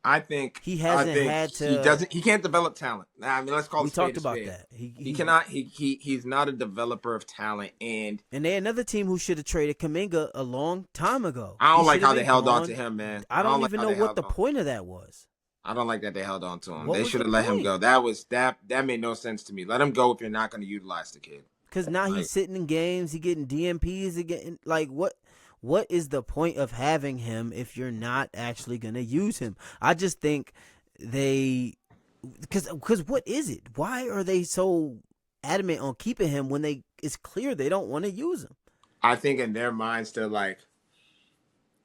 I think he hasn't had to. He can't develop talent. I mean, let's call it. We talked about that. He cannot. He's not a developer of talent, and they another team who should have traded Kuminga a long time ago. I don't like how they held on to him, man. I don't even know what the point of that was. I don't like that they held on to him. They should have let him go. That made no sense to me. Let him go if you're not going to utilize the kid. Because now he's sitting in games, he getting DMPs, again. Like, what is the point of having him if you're not actually going to use him? I just think because what is it? Why are they so adamant on keeping him when it's clear they don't want to use him? I think in their minds they're like,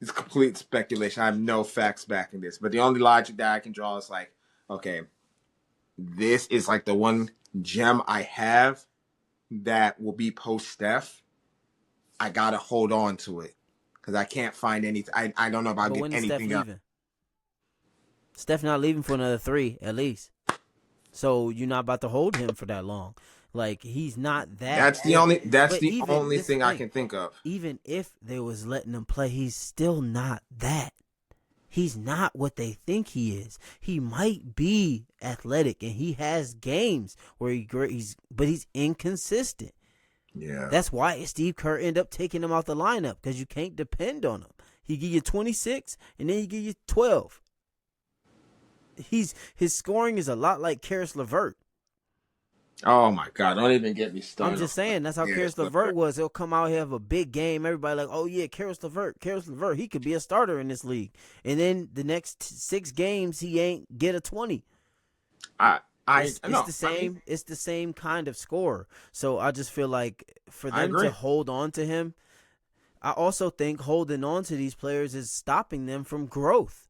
it's complete speculation. I have no facts backing this, but the only logic that I can draw is like, okay, this is like the one gem I have that will be post Steph. I gotta hold on to it because I can't find anything. I don't know if I'll get anything else. Steph not leaving for another 3 at least, so you're not about to hold him for that long. Like, he's not that. That's the only thing I can think of. Even if they was letting him play, he's still not that. He's not what they think he is. He might be athletic, and he has games where but he's inconsistent. Yeah. That's why Steve Kerr ended up taking him out the lineup, because you can't depend on him. He give you 26, and then he give you 12. His scoring is a lot like Karis LeVert. Oh my God! Don't even get me started. I'm just saying that's how Karis LeVert was. He'll come out here, have a big game. Everybody like, oh yeah, Karis LeVert, he could be a starter in this league. And then the next 6 games, he ain't get a 20. It's the same kind of score. So I just feel like for them to hold on to him, I also think holding on to these players is stopping them from growth.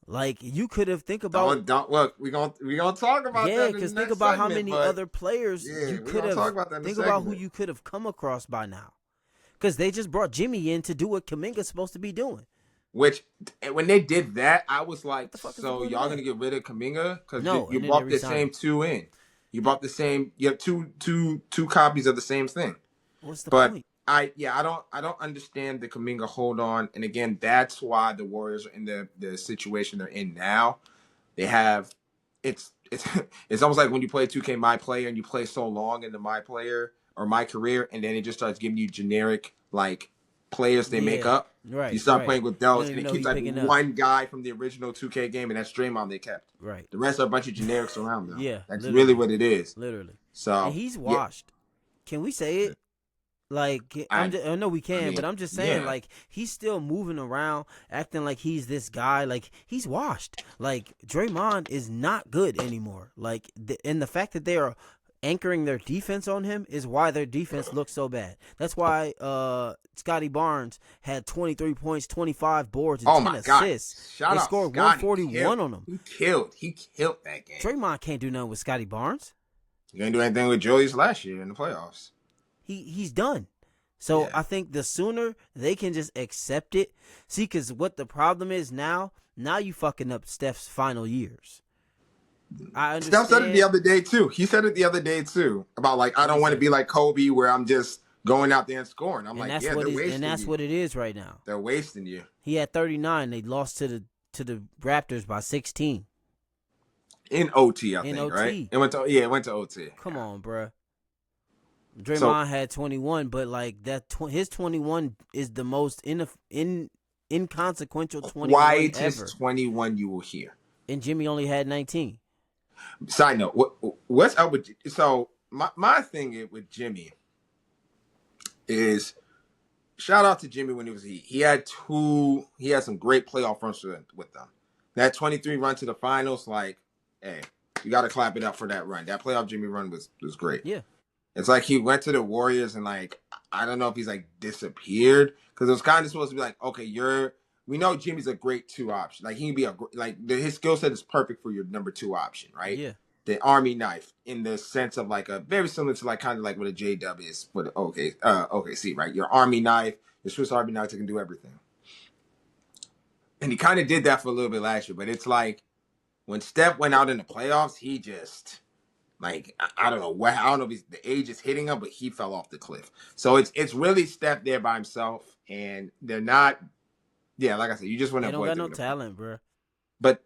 Like, you could have think about. Don't look. We gonna talk about that. Yeah, because think about how many other players you could have. Think about who you could have come across by now. Because they just brought Jimmy in to do what Kuminga's supposed to be doing. Which, when they did that, I was like, so y'all gonna get rid of Kuminga? Because you brought the same 2 in. You brought the same. You have two copies of the same thing. What's the point? I don't understand the Kuminga hold on. And again, that's why the Warriors are in the situation they're in now. They have it's almost like when you play 2K My Player and you play so long into My Player or My Career, and then it just starts giving you generic like players they make up. Right. You start playing with those, and it keeps like one guy from the original 2K game, and that's Draymond they kept. Right. The rest are a bunch of generics around them. Yeah. That's really what it is. Literally. So and he's washed. Can we say it? Like, I know we can, but I'm just saying, like, he's still moving around, acting like he's this guy. Like, he's washed. Like, Draymond is not good anymore. Like, and the fact that they are anchoring their defense on him is why their defense looks so bad. That's why Scotty Barnes had 23 points, 25 boards, and 10 assists. They scored 141 on him. He killed that game. Draymond can't do nothing with Scotty Barnes. He couldn't do anything with Julius last year in the playoffs. He's done. So I think the sooner they can just accept it. See, because what the problem is now you fucking up Steph's final years. I Steph said it the understand, other day too. He said it the other day too about like I what he don't want to said, be like Kobe where I'm just going out there and scoring. I'm and like, that's yeah, what they're is, and wasting that's you. what it is right now. They're wasting you. He had 39. They lost to the Raptors by 16 In OT, I in think, right? OT. It went to OT. Come on, bruh. So Draymond had 21, but like that, his 21 is the most inconsequential 21 ever. quietest 21 you will hear. And Jimmy only had 19. Side note, what's up with so my thing with Jimmy is shout out to Jimmy when he was he had some great playoff runs with them. That 23 run to the finals, like, hey, you got to clap it up for that run. That playoff Jimmy run was great. Yeah. It's like he went to the Warriors and like I don't know if he's like disappeared because it was kind of supposed to be like, okay, we know Jimmy's a great 2 option. Like he can be his skill set is perfect for your number 2 option, right? Yeah. The Army knife in the sense of like a very similar to like kind of like what a JW is with OKC, right? Your Army knife, your Swiss Army knife that can do everything. And he kind of did that for a little bit last year, but it's like when Steph went out in the playoffs, he just like I don't know if the age is hitting him, but he fell off the cliff. So it's really Steph there by himself, and they're not. Yeah, like I said, you just want to avoid. They don't got no talent, bro. But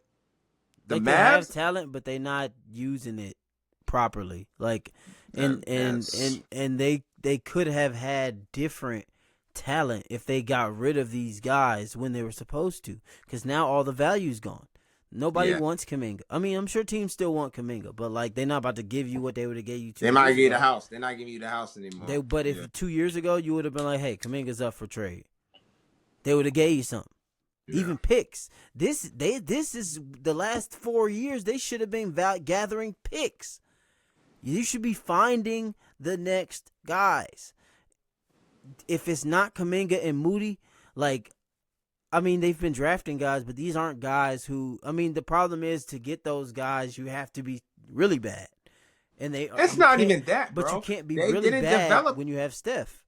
they Mavs have talent, but they not using it properly. Like, and they could have had different talent if they got rid of these guys when they were supposed to, because now all the value's gone. Nobody wants Kuminga. I mean, I'm sure teams still want Kuminga, but like they're not about to give you what they would have gave you. They might give you the house. They're not giving you the house anymore. But if 2 years ago you would have been like, "Hey, Kuminga's up for trade," they would have gave you something. Yeah. Even picks. This is the last 4 years. They should have been gathering picks. You should be finding the next guys. If it's not Kuminga and Moody, like. I mean, they've been drafting guys, but these aren't guys who. I mean, the problem is to get those guys, you have to be really bad, and it's not even that, bro. But you can't be really bad when you have Steph.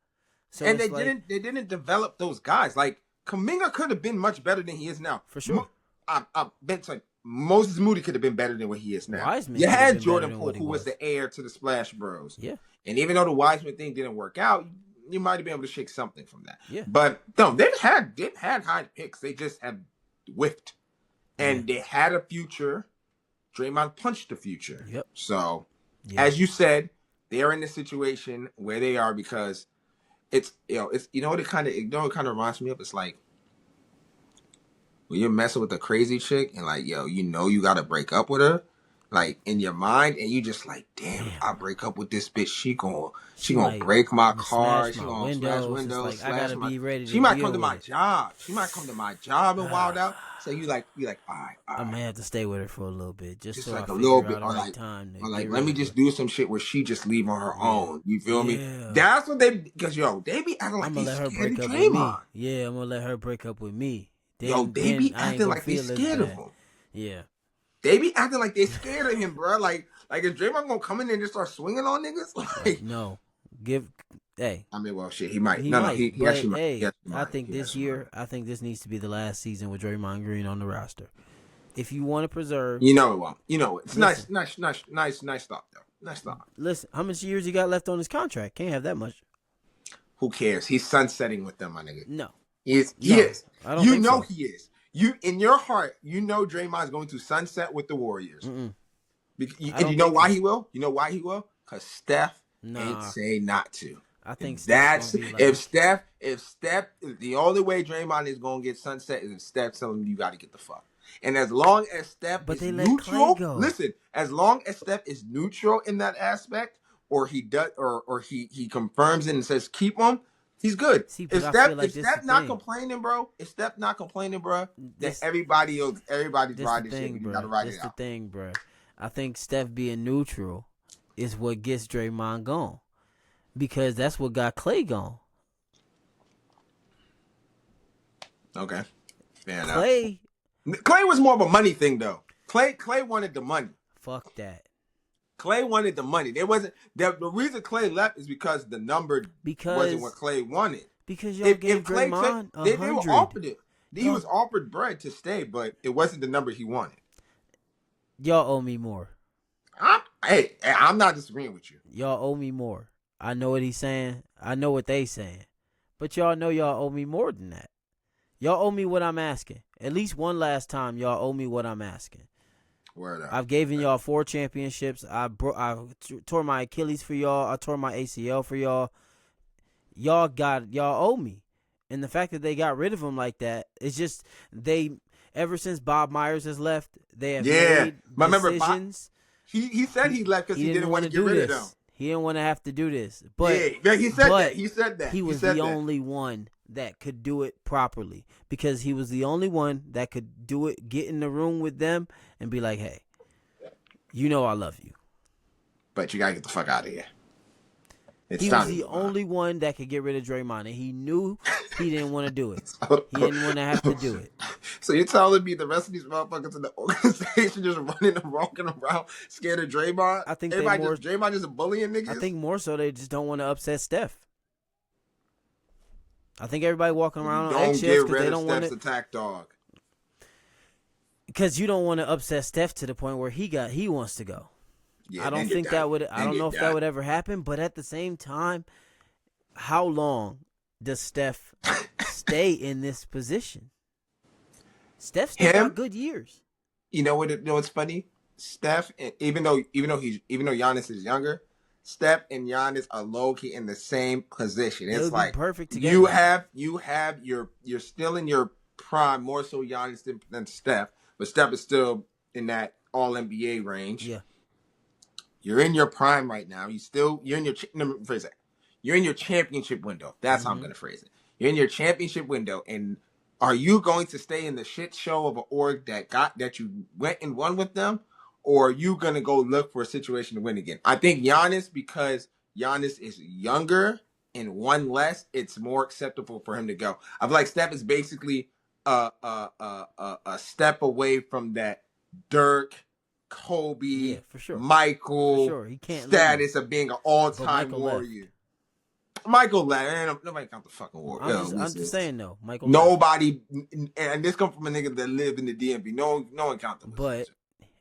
So and they didn't develop those guys. Like Kuminga could have been much better than he is now, for sure. I bet like Moses Moody could have been better than what he is now. Wiseman, you had Jordan Poole, who was the heir to the Splash Bros. Yeah, and even though the Wiseman thing didn't work out, you might have been able to shake something from that. Yeah. But no, they've had high picks. They just have whiffed. And they had a future. Draymond punched the future. Yep. So, as you said, they're in the situation where they are because it kind of reminds me of. It's like when you're messing with a crazy chick and like, you got to break up with her. Like in your mind, and you just like, damn, if I break up with this bitch, she gonna break my car, she gonna smash windows, I gotta be ready. She might come to my job. She might come to my job and wild out. So you like, all right. I may have to stay with her for a little bit, just so like I a little bit, or like let me just do some shit where she just leave on her own. You feel me? Yeah. That's what they be acting like they scared of Draymond. Yeah, I'm gonna let her break up with me. They be acting like they scared of him. Yeah. They be acting like they scared of him, bro. Like is Draymond gonna come in there and just start swinging on niggas? Like, no, hey. I mean, well, shit, he might. He actually might. Hey, I think this needs to be the last season with Draymond Green on the roster. If you want to preserve, it won't. It's nice thought though. Nice thought. Listen, how much years he got left on his contract? Can't have that much. Who cares? He's sunsetting with them, my nigga. No, he is. I don't think so. He is. You in your heart, Draymond's going to sunset with the Warriors. And you know why he will? You know why he will? Because Steph ain't say not to. I think that's if Steph, the only way Draymond is going to get sunset is if Steph telling him you got to get the fuck. And as long as Steph is neutral, listen. As long as Steph is neutral in that aspect, or he does, or he confirms it and says keep him. He's good. If Steph not complaining, bro, then everybody's riding shit. You gotta ride it out. That's the thing, bro. I think Steph being neutral is what gets Draymond gone, because that's what got Clay gone. Okay, fair enough. Clay was more of a money thing, though. Clay wanted the money. Fuck that. Clay wanted the money. There wasn't the reason Clay left is because the number wasn't what Clay wanted. Because y'all gave Draymond they were offered it. He was offered bread to stay, but it wasn't the number he wanted. Y'all owe me more. I'm not disagreeing with you. Y'all owe me more. I know what he's saying. I know what they saying. But y'all know y'all owe me more than that. Y'all owe me what I'm asking. At least one last time, y'all owe me what I'm asking. Word up. I've given y'all 4 championships. I tore my Achilles for y'all. I tore my ACL for y'all. Y'all owe me. And the fact that they got rid of him like that, it's just ever since Bob Myers has left, they have made decisions. He said he left because he didn't want to get rid of them. He didn't want to have to do this. But yeah, he said that. He said that. He was the only one that could do it properly because he was the only one that could do it, get in the room with them and be like, hey, you know I love you. But you got to get the fuck out of here. He was the only one that could get rid of Draymond, and he knew he didn't want to do it. He didn't want to have to do it. So you're telling me the rest of these motherfuckers in the organization just running and walking around scared of Draymond? I think Draymond just bullying niggas? I think more so they just don't want to upset Steph. I think everybody walking around on eggshells because they don't want to. Steph's attack dog. Because you don't want to upset Steph to the point where he wants to go. Yeah, I don't think that would. I don't know if that would ever happen. But at the same time, how long does Steph stay in this position? Steph still got good years. You know what? What's funny? Steph, even though Giannis is younger, Steph and Giannis are low key in the same position. It's like perfect together. You're still in your prime, more so Giannis than Steph, but Steph is still in that All NBA range. Yeah. You're in your prime right now. You're in your championship window. That's how I'm going to phrase it. You're in your championship window, and are you going to stay in the shit show of an org that you went and won with them, or are you going to go look for a situation to win again? I think Giannis, because Giannis is younger and won less, it's more acceptable for him to go. I feel like Steph is basically a step away from that Dirk, Kobe, for sure. Michael for sure. He can't status of being an all-time warrior. Michael left. Nobody count the fucking war. I'm just saying though. Michael. Nobody, and this comes from a nigga that lived in the DMV. No one count them. But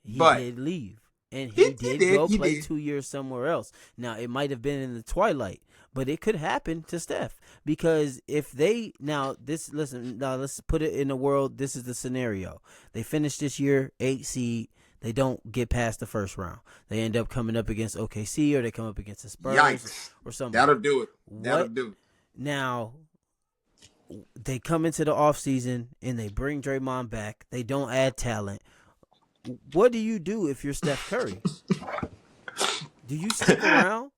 he did leave, and he did go play 2 years somewhere else. Now it might have been in the twilight, but it could happen to Steph because if they let's put it in the world. This is the scenario. They finish this year 8 seed. They don't get past the first round. They end up coming up against OKC or they come up against the Spurs or something. That'll do it. Now, they come into the offseason and they bring Draymond back. They don't add talent. What do you do if you're Steph Curry? Do you stick around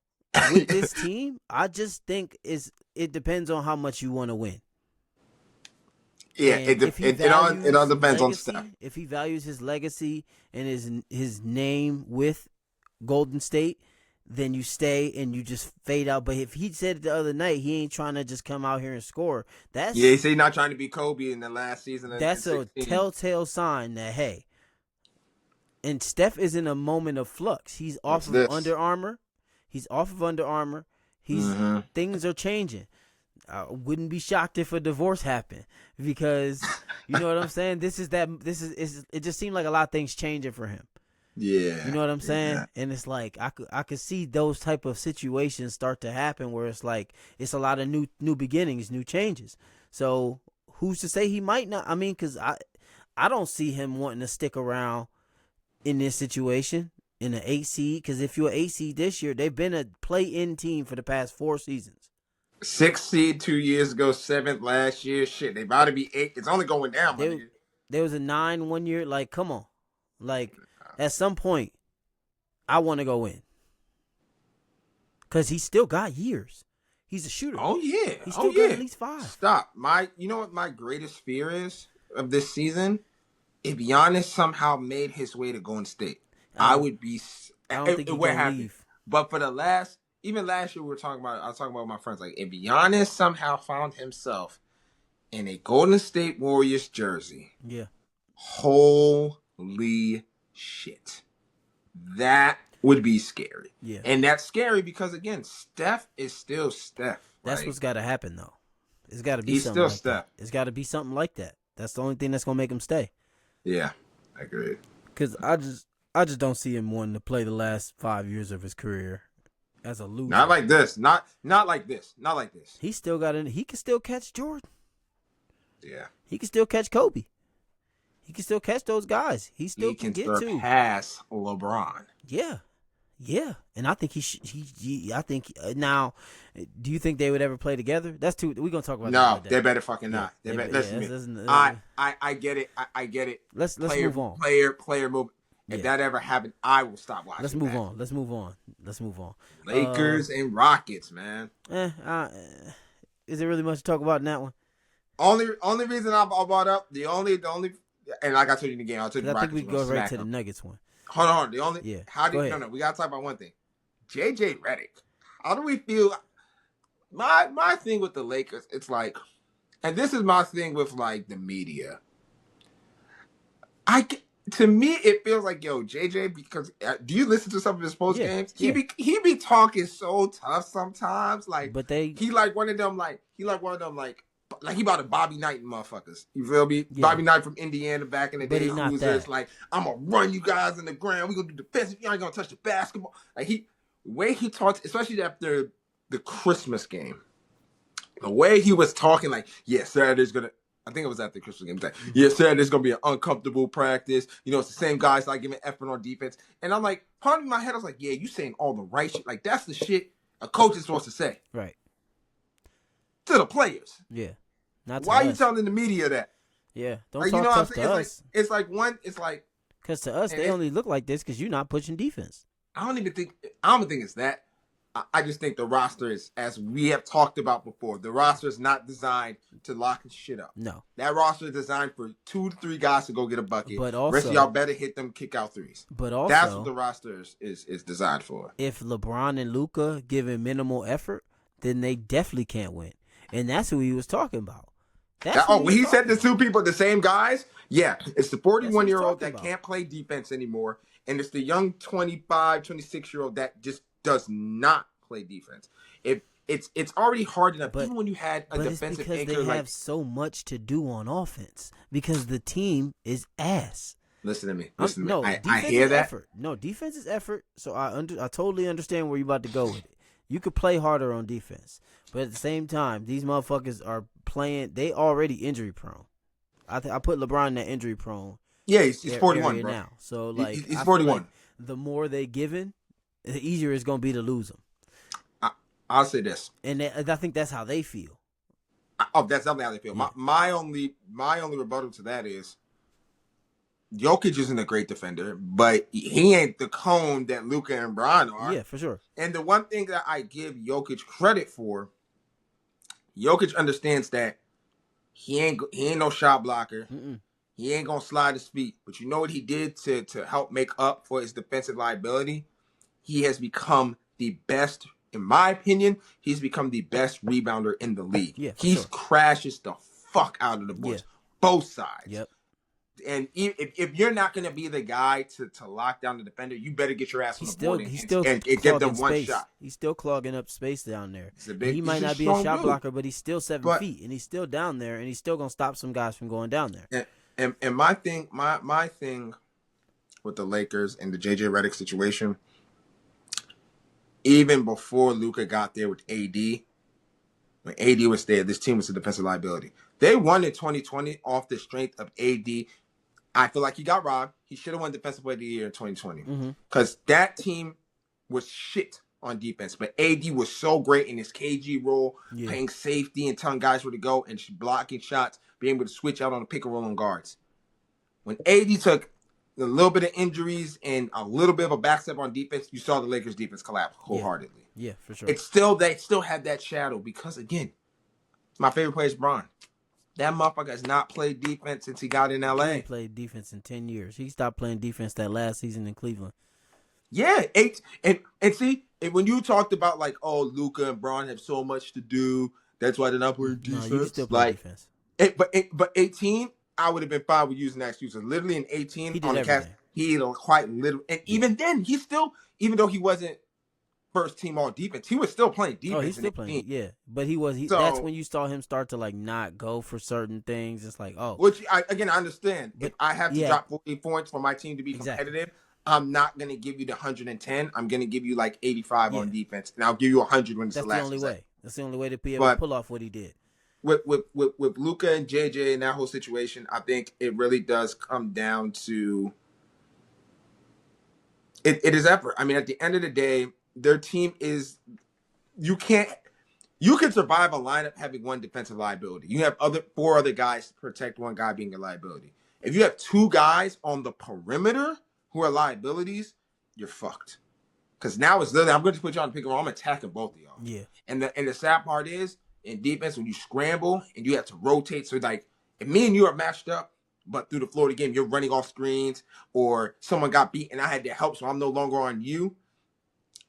with this team? I just think it depends on how much you want to win. Yeah, it all depends on Steph. If he values his legacy and his name with Golden State, then you stay and you just fade out. But if he said it the other night, he ain't trying to just come out here and score. He said he's not trying to be Kobe in the last season. That's a telltale sign that hey. And Steph is in a moment of flux. He's off of Under Armour. Things are changing. I wouldn't be shocked if a divorce happened because you know what I'm saying. It just seemed like a lot of things changing for him. Yeah, you know what I'm saying. Yeah. And it's like I could see those type of situations start to happen where it's like it's a lot of new beginnings, new changes. So who's to say he might not? I mean, because I don't see him wanting to stick around in this situation in an 8 seed. Because if you're an 8 seed this year, they've been a play-in team for the past 4 seasons. 6 seed 2 years ago, 7th last year. Shit, they about to be 8. It's only going down. There was a 9 1 year. Like, come on. Like, at some point, I want to go in. Because he's still got years. He's a shooter. Oh, yeah. He's still got at least 5. Stop. You know what my greatest fear is of this season? If Giannis somehow made his way to Golden State, I would be... I don't think he can leave. But for even last year, I was talking about with my friends, like, if Giannis somehow found himself in a Golden State Warriors jersey, holy shit. That would be scary. Yeah. And that's scary because, again, Steph is still Steph. That's what's got to happen, though. It's got to be something like that. It's got to be something like that. That's the only thing that's going to make him stay. Yeah, I agree. Because I just don't see him wanting to play the last 5 years of his career as a loser. Not like this. Not like this. Not like this. He still got it. He can still catch Jordan. Yeah. He can still catch Kobe. He can still catch those guys. He still can get to. Surpass LeBron. Yeah. Yeah, and I think I think now. Do you think they would ever play together? That's too. We're gonna talk about. No, they better fucking not. Yeah, Listen, I get it. I get it. Let's move on. Player move. If that ever happened, I will stop watching. Let's move on. Let's move on. Lakers and Rockets, man. Is there really much to talk about in that one? Only reason I brought up the only, and like I told you in the game, I told you. I think we go right to the Nuggets one. Hold on. No. We gotta talk about one thing. JJ Redick. How do we feel? My thing with the Lakers, it's like, and this is my thing with like the media. To me, it feels like, yo, JJ, because do you listen to some of his post games? He be talking so tough sometimes. Like, but he like one of them like he about to Bobby Knight motherfuckers. You feel me? Yeah. Bobby Knight from Indiana back in the day, who's just like, I'm gonna run you guys in the ground. We gonna do defensive. You ain't gonna touch the basketball. Like the way he talks, especially after the Christmas game, the way he was talking, like, yeah, Saturday's gonna. I think it was after the Christmas game. Like, yeah, Saturday's gonna be an uncomfortable practice. You know, it's the same guys like giving effort on defense. And I'm like, part of my head, I was like, yeah, you saying all the right shit. Like, that's the shit a coach is supposed to say. Right. To the players. Yeah. Not to Why us. are you telling the media that? Yeah. Don't like, talk tough to us. It's like because to us, they only look like this because you're not pushing defense. I don't think it's that. I just think the roster is, as we have talked about before, the roster is not designed to lock shit up. No. That roster is designed for 2 to 3 guys to go get a bucket. But also, rest of y'all better hit them kick out threes. But also, that's what the roster is designed for. If LeBron and Luka give minimal effort, then they definitely can't win. And that's who he was talking about. When he said the 2 people, the same guys, yeah, it's the 41-year-old that can't play defense anymore, and it's the young 25, 26-year-old that just does not play defense. It's already hard enough, even when you had a defensive anchor. But it's because they have so much to do on offense because the team is ass. Listen to me. No, I hear that. Effort. No, defense is effort. So I totally understand where you're about to go with it. You could play harder on defense, but at the same time, these motherfuckers are playing. They already injury prone. I put LeBron in that injury prone. Yeah, he's 41, bro. Now. So like, he's 41. Like the more they given, the easier it's gonna be to lose them. I'll say this, and I think that's how they feel. That's definitely how they feel. Yeah. My only rebuttal to that is, Jokic isn't a great defender, but he ain't the cone that Luka and Bron are. Yeah, for sure. And the one thing that I give Jokic credit for, Jokic understands that he ain't no shot blocker. Mm-mm. He ain't gonna slide his feet. But you know what he did to help make up for his defensive liability? He has become the best. In my opinion, he's become the best rebounder in the league. Yeah, he crashes the fuck out of the boards, both sides. Yep. And if you're not going to be the guy to lock down the defender, you better get your ass on the board and give them one shot. He's still clogging up space down there. He might not be a shot blocker, but he's still 7 feet, and he's still down there, and he's still going to stop some guys from going down there. And my thing with the Lakers and the JJ Redick situation, even before Luka got there with AD, when AD was there, this team was a defensive liability. They won in 2020 off the strength of AD. I feel like he got robbed. He should have won Defensive Player of the Year in 2020 because that team was shit on defense. But AD was so great in his KG role, playing safety and telling guys where to go and blocking shots, being able to switch out on the pick and roll on guards. When AD took a little bit of injuries and a little bit of a backstep on defense, you saw the Lakers defense collapse wholeheartedly. Yeah, for sure. They still had that shadow because, again, my favorite player is Bron. That motherfucker has not played defense since he got in LA. He played defense in 10 years. He stopped playing defense that last season in Cleveland. Yeah, and see, when you talked about like, oh, Luka and Bron have so much to do, that's why they're not playing defense. No, you still play defense. But 18, I would have been fine with using that excuse. Literally in 18 he on the cast, he quite literally, and even then, he still, even though he wasn't first team all defense, he was still playing defense. Oh, he's still playing. Yeah, but he was. That's when you saw him start to like not go for certain things. It's like, oh, which I understand. But if I have to drop 40 points for my team to be competitive, I'm not gonna give you the 110. I'm gonna give you like 85 on defense, and I'll give you 100 when it's the last. That's the only way. That's the only way to be able to But pull off what he did. With Luka and JJ and that whole situation, I think it really does come down to it is effort. I mean, at the end of the day, their team is you can survive a lineup having one defensive liability. You have four other guys to protect one guy being a liability. If you have two guys on the perimeter who are liabilities, you're fucked. Because now it's literally, I'm going to put you on the pick and roll. I'm attacking both of y'all. Yeah. And the sad part is, in defense, when you scramble and you have to rotate, so like if me and you are matched up, but through the floor of the game, you're running off screens, or someone got beat and I had to help, so I'm no longer on you.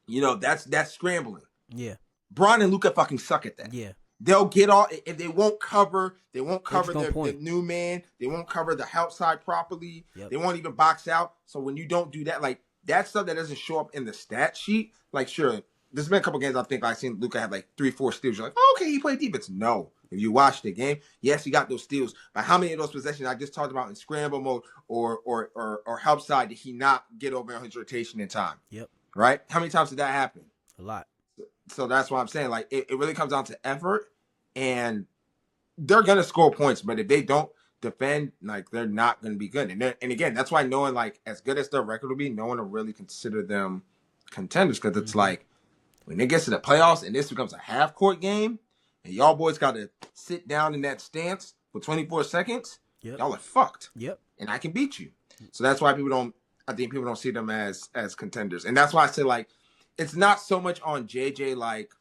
You know, that's scrambling. Yeah. Bron and Luka fucking suck at that. Yeah. They'll get all if they won't cover their new man. They won't cover the help side properly. Yep. They won't even box out. So when you don't do that, like that stuff that doesn't show up in the stat sheet, like sure, there's been a couple games I think I've seen Luka have like 3-4 steals. You're like, oh, okay, he played defense. No. If you watch the game, yes, he got those steals. But how many of those possessions I just talked about in scramble mode or help side did he not get over on his rotation in time? Yep. Right? How many times did that happen? A lot. So that's what I'm saying. Like it really comes down to effort, and they're gonna score points, but if they don't defend, like they're not gonna be good. And again, that's why no one, like as good as their record will be, no one will really consider them contenders, because it's like when it gets to the playoffs and this becomes a half court game, and y'all boys got to sit down in that stance for 24 seconds, y'all are fucked. Yep. And I can beat you. So that's why I think people don't see them as contenders, and that's why I say like. It's not so much on JJ. Like,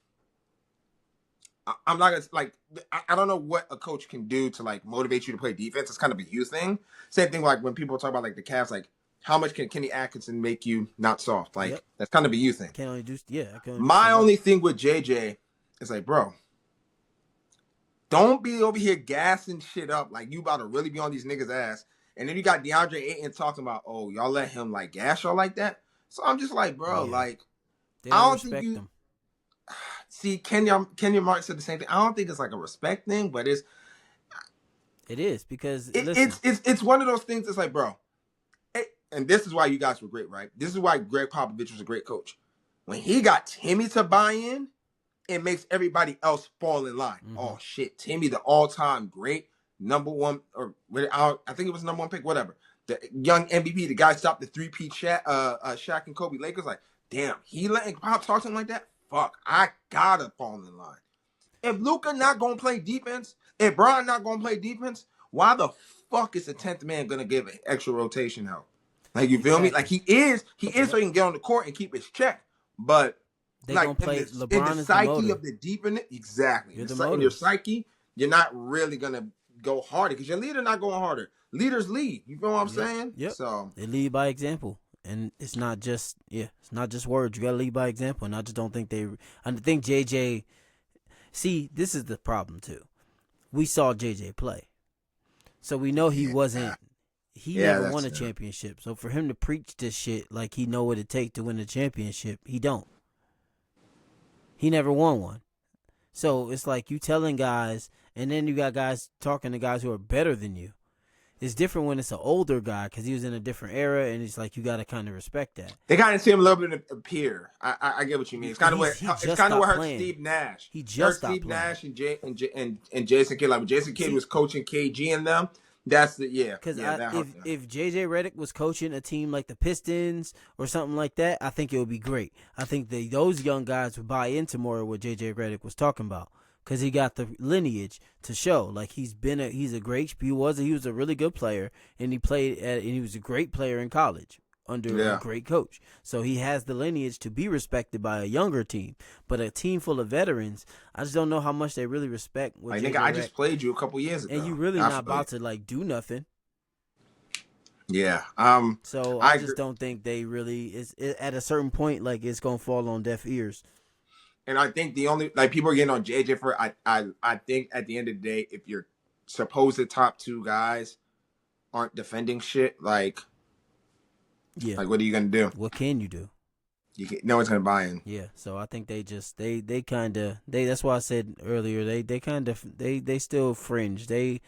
I'm not gonna like. I don't know what a coach can do to like motivate you to play defense. It's kind of a you thing. Same thing like when people talk about like the Cavs. Like, how much can Kenny Atkinson make you not soft? Like, that's kind of a you thing. Can only do My only thing with JJ is like, bro, don't be over here gassing shit up like you about to really be on these niggas' ass. And then you got DeAndre Ayton talking about, oh, y'all let him like gas y'all like that. So I'm just like, bro, like. I don't think you them. See Kenya Martin said the same thing. I don't think it's like a respect thing, but it is because it's one of those things. It's like, bro, and this is why you guys were great, right? This is why Greg Popovich was a great coach. When he got Timmy to buy in, it makes everybody else fall in line. Mm-hmm. Oh shit, Timmy, the all-time great number one, or I think it was number one pick, whatever. The young MVP, the guy stopped the 3-peat Shaq and Kobe Lakers, like. Damn, he letting Pop talk something like that? Fuck, I gotta fall in line. If Luka not gonna play defense, if Bron not gonna play defense, why the fuck is the 10th man gonna give an extra rotation help? Like, you feel me? Like, he is so he can get on the court and keep his check. But they like gonna play in LeBron the psyche of the defense, exactly. In your psyche, you're not really gonna go harder because your leader not going harder. Leaders lead. You know what I'm saying? Yep. So they lead by example. And it's not just words. You gotta lead by example. And I just don't think I think JJ. See, this is the problem too. We saw JJ play, so we know he wasn't. He never won a championship. So for him to preach this shit like he know what it takes to win a championship, he don't. He never won one. So it's like you telling guys, and then you got guys talking to guys who are better than you. It's different when it's an older guy because he was in a different era, and it's like you got to kind of respect that. They kind of see him a little bit appear. I get what you mean. It's kind of what hurt Steve Nash. He just hurt Steve playing. Nash and Jason Kidd. Like when Jason Kidd was coaching KG and them, that's the Because if JJ Redick was coaching a team like the Pistons or something like that, I think it would be great. I think those young guys would buy into more of what JJ Redick was talking about. Because he got the lineage to show, like he was a really good player, and he was a great player in college under a great coach. So he has the lineage to be respected by a younger team. But a team full of veterans, I just don't know how much they really respect. Like nigga, I just played you a couple years ago, and you really not about to like do nothing. Yeah. So I just don't think they really at a certain point, like it's gonna fall on deaf ears. And I think the only people are getting on JJ for I think at the end of the day, if your supposed top two guys aren't defending shit, like what are you gonna do? What can you do? No one's gonna buy in. Yeah, so I think they that's why I said earlier they still fringe. I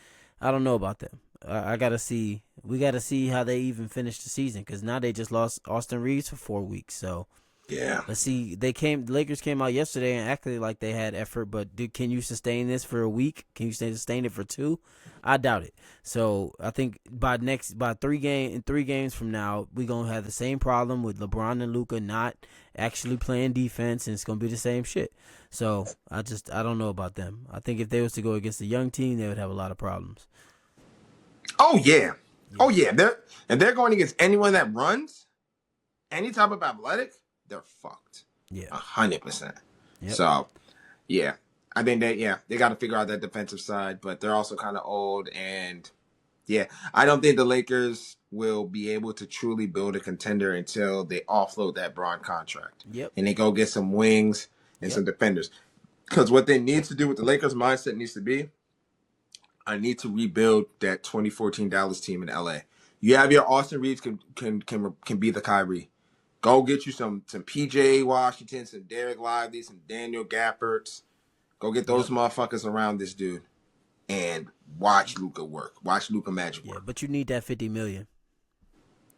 don't know about them. I gotta see. We gotta see how they even finish the season because now they just lost Austin Reeves for 4 weeks. So Yeah. let's see. The Lakers came out yesterday and acted like they had effort, but can you sustain this for a week? Can you sustain it for 2? I doubt it. So I think by 3 games from now, we're gonna have the same problem with LeBron and Luka not actually playing defense, and it's gonna be the same shit. So I don't know about them. I think if they was to go against a young team, they would have a lot of problems. Oh yeah. Oh yeah. They're going against anyone that runs, any type of athletic, they're fucked. Yeah. 100%. Yep. So yeah. I think they got to figure out that defensive side, but they're also kind of old, and yeah, I don't think the Lakers will be able to truly build a contender until they offload that Braun contract. Yep. And they go get some wings and some defenders. Because what they need to do with the Lakers mindset needs to be, I need to rebuild that 2014 Dallas team in LA. You have your Austin Reeves can be the Kyrie. Go get you some PJ Washington, some Derek Lively, some Daniel Gaffords. Go get those motherfuckers around this dude and watch Luka work. Watch Luka magic work. Yeah, but you need that $50 million.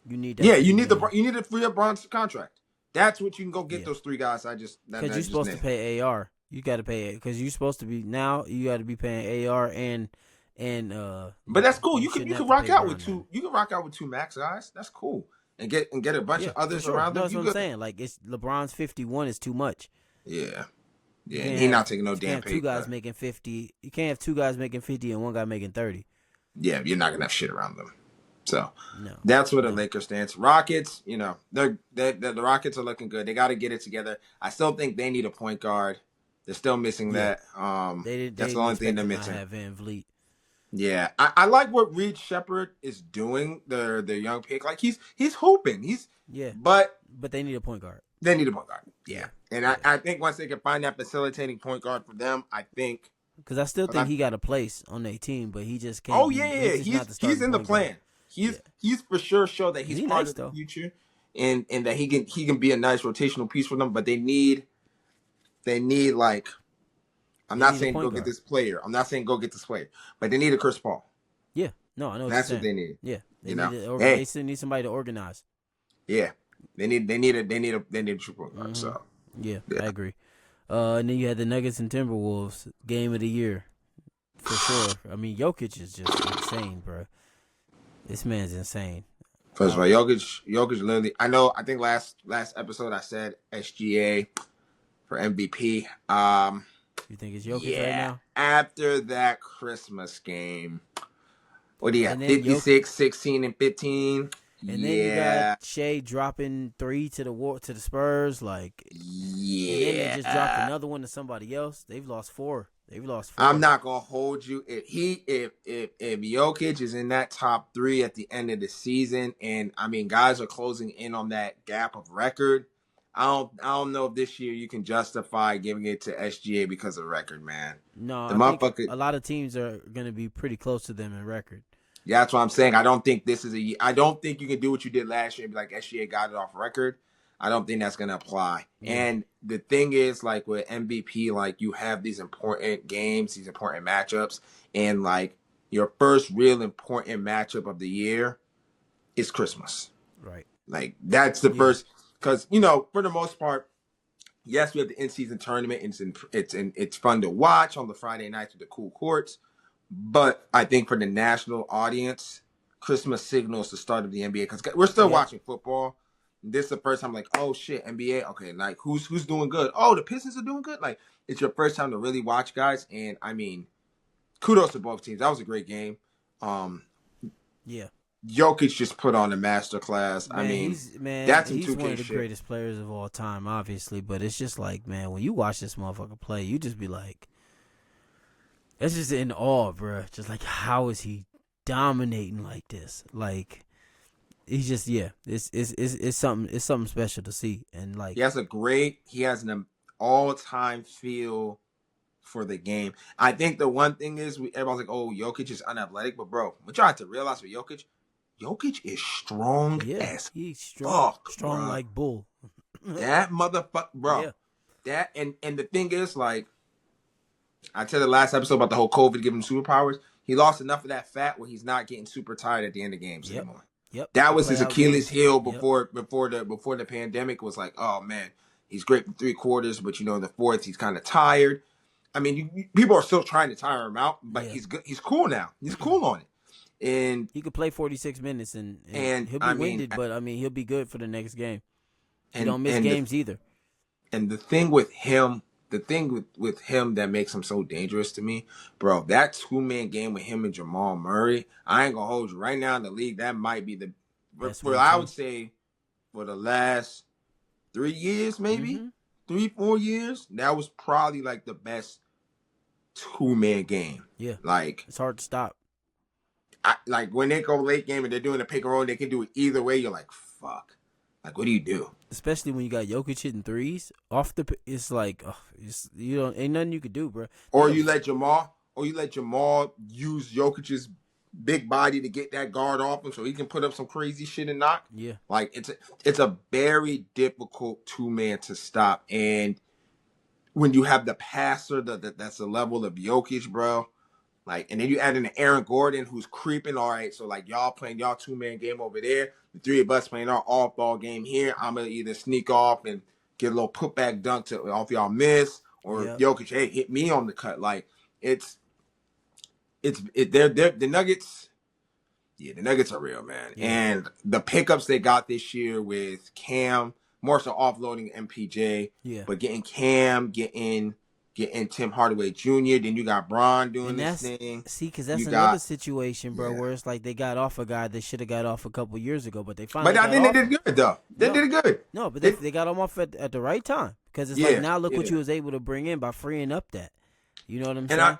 You need that. Yeah, you need to free up Braun's contract. That's what you can go get those 3 guys. Because you're supposed to pay AR. You got to pay it because you're supposed to be now. You got to be paying AR and. But that's cool. You can rock out with 2. You can rock out with 2 max guys. That's cool. And get a bunch of others around them. That's what I'm saying. Like it's LeBron's 51 is too much. Yeah. Yeah, he's not taking no damn pay. 2 guys making 50. You can't have 2 guys making 50 and 1 guy making 30. Yeah, you're not gonna have shit around them. So that's where the Lakers stands. Rockets, the Rockets are looking good. They got to get it together. I still think they need a point guard. They're still missing that. That's the only thing they're missing. Have Van Vliet. Yeah, I like what Reed Shepherd is doing. The young pick, like he's hooping. But they need a point guard. They need a point guard. Yeah, and I think once they can find that facilitating point guard for them, I think because I still think he got a place on their team, but he just can't. Oh yeah, he's in the plan. He's for sure show that he's part of the future, and that he can be a nice rotational piece for them. But they need like. I'm not saying go get this player. But they need a Chris Paul. Yeah, no, I know. That's what they need. Yeah, they still need somebody to organize. Yeah, they need a true point guard. So yeah, I agree. And then you had the Nuggets and Timberwolves game of the year for sure. I mean, Jokic is just insane, bro. This man's insane. First of all, Jokic literally. I think last episode I said SGA for MVP. You think it's Jokic right now? After that Christmas game. What do you have? 56, 16, and 15. And then you got Shea dropping 3 to the Spurs. Like, and then they just dropped another one to somebody else. They've lost 4. I'm not gonna hold you. If Jokic is in that top 3 at the end of the season, and I mean guys are closing in on that gap of record. I don't know if this year you can justify giving it to SGA because of record, man. No, I think a lot of teams are going to be pretty close to them in record. Yeah, that's what I'm saying. I don't think I don't think you can do what you did last year and be like SGA got it off record. I don't think that's going to apply. Yeah. And the thing is, like with MVP, like you have these important games, these important matchups, and like your first real important matchup of the year is Christmas. Right. Like that's the first. Because, for the most part, yes, we have the in-season tournament. It's fun to watch on the Friday nights with the cool courts. But I think for the national audience, Christmas signals the start of the NBA. Because we're still watching football. This is the first time, like, oh, shit, NBA. Okay, like, who's doing good? Oh, the Pistons are doing good? Like, it's your first time to really watch, guys. And, I mean, kudos to both teams. That was a great game. Yeah. Jokic just put on a masterclass. I mean, that's some 2K he's one of the shit. Greatest players of all time, obviously. But it's just like, man, when you watch this motherfucker play, you just be like, it's just in awe, bro. Just like, how is he dominating like this? Like, he's just it's something special to see. And like, he has an all-time feel for the game. I think the one thing is everyone's like, oh, Jokic is unathletic, but bro, what y'all have to realize with Jokic is strong as he's strong, fuck, strong bro. like bull. That motherfucker, bro. Yeah. That and the thing is, like I said the last episode about the whole COVID giving him superpowers. he lost enough of that fat where he's not getting super tired at the end of games Yep. anymore. Yep. That He was play his out Achilles games. heel Yep. before the pandemic. Was like, oh man, he's great for 3/4, but in the fourth he's kind of tired. I mean, people are still trying to tire him out, but he's good. He's cool now. He's cool on it, and he could play 46 minutes and he'll be winded, but I mean he'll be good for the next game. He don't miss games either. And the thing with him, with him that makes him so dangerous to me, bro, that 2-man game with him and Jamal Murray, I ain't gonna hold you. Right now in the league, that might be the best one. I would say for the last 3 years, maybe 3-4 years, that was probably like the best 2-man game. Yeah, like it's hard to stop. Like when they go late game and they're doing a pick and roll, they can do it either way. You're like, fuck. Like, what do you do? Especially when you got Jokic hitting threes off it's like, ain't nothing you could do, bro. Or you let Jamal use Jokic's big body to get that guard off him so he can put up some crazy shit and knock. Yeah. Like, it's a very difficult 2-man to stop. And when you have the passer that's the level of Jokic, bro, like, and then you add in Aaron Gordon who's creeping. All right, so like y'all playing y'all 2-man game over there, the three of us playing our off-ball game here. I'm gonna either sneak off and get a little putback dunk off y'all miss, or Jokic, hey, hit me on the cut. Like they're the Nuggets. Yeah, the Nuggets are real, man. Yeah. And the pickups they got this year with Cam, more so offloading MPJ, but getting Cam, getting Tim Hardaway Jr., then you got Bron doing this thing. See, because that's another situation, bro, where it's like they got off a guy they should have got off a couple years ago, but they finally But I think they did good, though. They did good. No, but they got him off at the right time. Because it's like, now look what you was able to bring in by freeing up that. You know what I'm saying?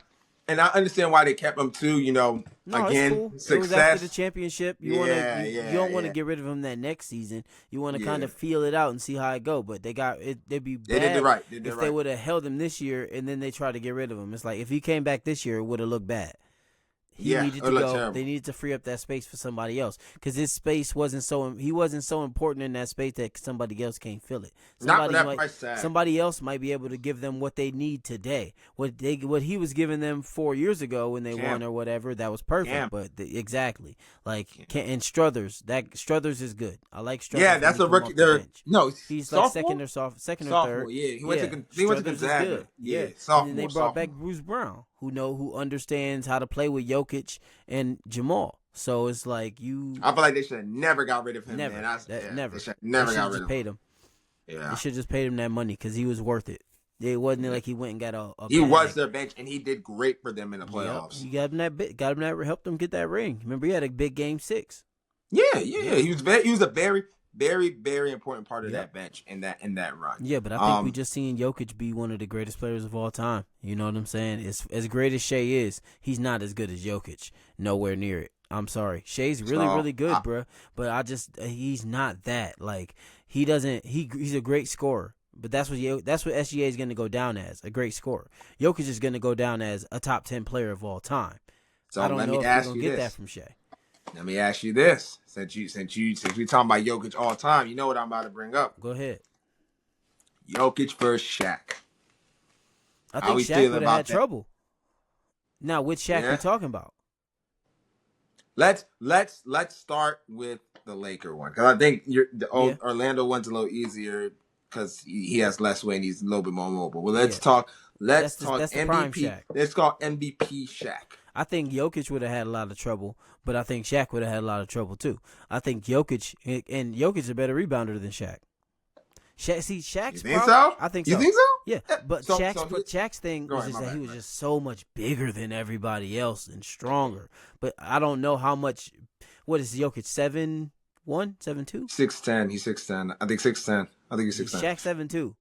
And I understand why they kept him too. Again, cool. Success. It was after the championship. You don't want to get rid of him that next season. You want to kind of feel it out and see how it go. But they'd be bad did it right. They would have held him this year and then they tried to get rid of him. It's like if he came back this year, it would have looked bad. He needed to go. Terrible. They needed to free up that space for somebody else because his space wasn't so important in that space that somebody else can't fill it. Somebody else might be able to give them what they need today. What he was giving them 4 years ago when they won or whatever, that was perfect. But exactly and Struthers is good. I like Struthers. Yeah, that's a rookie. He's sophomore? like second or third. Yeah, he went to Gonzaga. Yeah, sophomore. And then they brought back Bruce Brown, who understands how to play with Jokic and Jamal. So it's like I feel like they should have never got rid of him. Never, man. Never. They should never got rid of him. Paid him. Yeah, they should just paid him that money because he was worth it. It wasn't like he went and got a he was their bench and he did great for them in the playoffs. He got him that helped them get that ring. Remember, he had a big game 6. Yeah. He was a very, very, very important part of that bench in that run. Yeah, but I think we just seen Jokic be one of the greatest players of all time. You know what I'm saying? As great as Shea is, he's not as good as Jokic. Nowhere near it. I'm sorry. Shea's really good, bro. But he's not that. Like he's a great scorer. But that's what SGA is going to go down as, a great scorer. Jokic is going to go down as a top 10 player of all time. So I don't know if you're going to get that from Shea. Let me ask you this: since we talking about Jokic all time, you know what I'm about to bring up. Go ahead. Jokic versus Shaq. I think Shaq would have had trouble. Now, which Shaq we talking about? Let's start with the Laker one because I think Orlando one's a little easier because he has less weight and he's a little bit more mobile. Well, let's talk. Let's talk MVP. Let's call MVP Shaq. I think Jokic would have had a lot of trouble, but I think Shaq would have had a lot of trouble too. I think Jokic is a better rebounder than Shaq. Shaq's you think so? I think so. You think so? Yeah, but Shaq's thing was just that he was just so much bigger than everybody else and stronger. But I don't know how much. What is Jokic? 7'1", 7'2"? 6'10". He's 6'10". I think 6'10". I think he's 6'10". Shaq 7'2".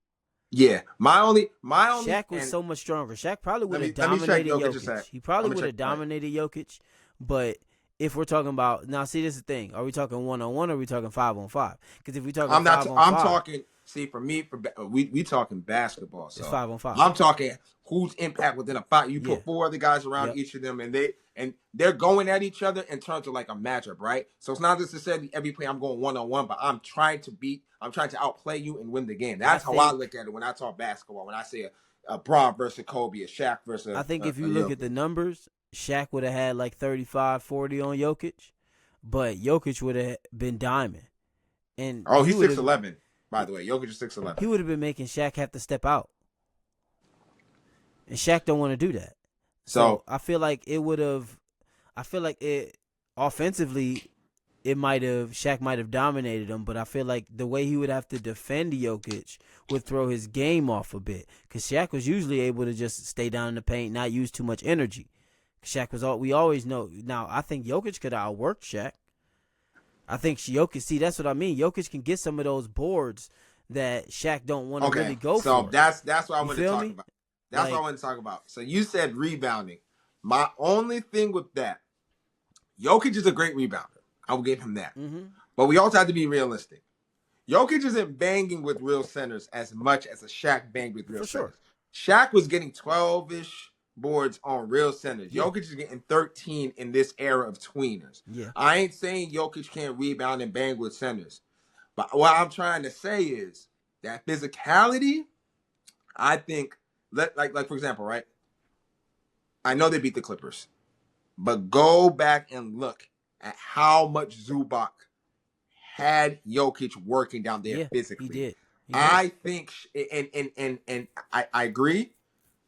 Yeah, my only. Shaq was so much stronger. Shaq probably would have dominated Jokic. He probably would have dominated Jokic. But if we're talking about now, see, this is the thing: are we talking 1-on-1 or are we talking 5-on-5? Because if we talking, I'm talking. See, for me, we talking basketball. So it's 5-on-5. I'm talking whose impact within a fight. You put 4 other guys around each of them, and they're going at each other in terms of like a matchup, right? So it's not just necessarily every play I'm going 1-on-1, but I'm trying to outplay you and win the game. That's how I look at it when I talk basketball. When I say a Bron versus Kobe, a Shaq versus I think if you look at the numbers, Shaq would have had like 35, 40 on Jokic, but Jokic would have been diamond. And he's 6'11", by the way. Jokic is 6'11". He would have been making Shaq have to step out. And Shaq don't want to do that. So I feel like it would have. I feel like it offensively, Shaq might have dominated him, but I feel like the way he would have to defend Jokic would throw his game off a bit, because Shaq was usually able to just stay down in the paint, not use too much energy. Shaq was we always know. Now I think Jokic could have outworked Shaq. I think Jokic. See, that's what I mean. Jokic can get some of those boards that Shaq don't want to really go for. So that's what I want to talk about. That's what I want to talk about. So you said rebounding. My only thing with that, Jokic is a great rebounder. I will give him that. Mm-hmm. But we also have to be realistic. Jokic isn't banging with real centers as much as a Shaq banged with real centers. Sure. Shaq was getting 12-ish boards on real centers. Yeah. Jokic is getting 13 in this era of tweeners. Yeah. I ain't saying Jokic can't rebound and bang with centers. But what I'm trying to say is that physicality, I think, like for example, right? I know they beat the Clippers, but go back and look at how much Zubac had Jokic working down there physically. He did. I think, and I agree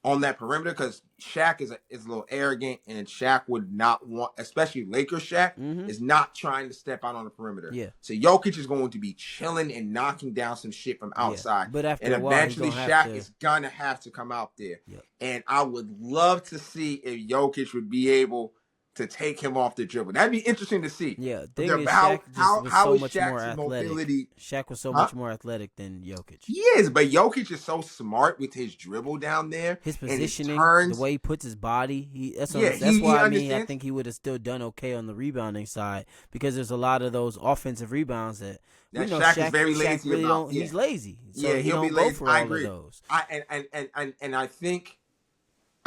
on that perimeter, because Shaq is a little arrogant, and Shaq would not want, especially Lakers Shaq, is not trying to step out on the perimeter. Yeah. So Jokic is going to be chilling and knocking down some shit from outside. But after a while, eventually Shaq is gonna have to come out there. Yep. And I would love to see if Jokic would be able to take him off the dribble. That'd be interesting to see. Yeah, thing is, Shaq was so much more athletic. Shaq was so much more athletic than Jokic. He is, but Jokic is so smart with his dribble down there. His positioning, the way he puts his body. That's why I think he would have still done okay on the rebounding side, because there's a lot of those offensive rebounds that Shaq is very lazy about. He's lazy. So he'll be lazy. I agree. Those.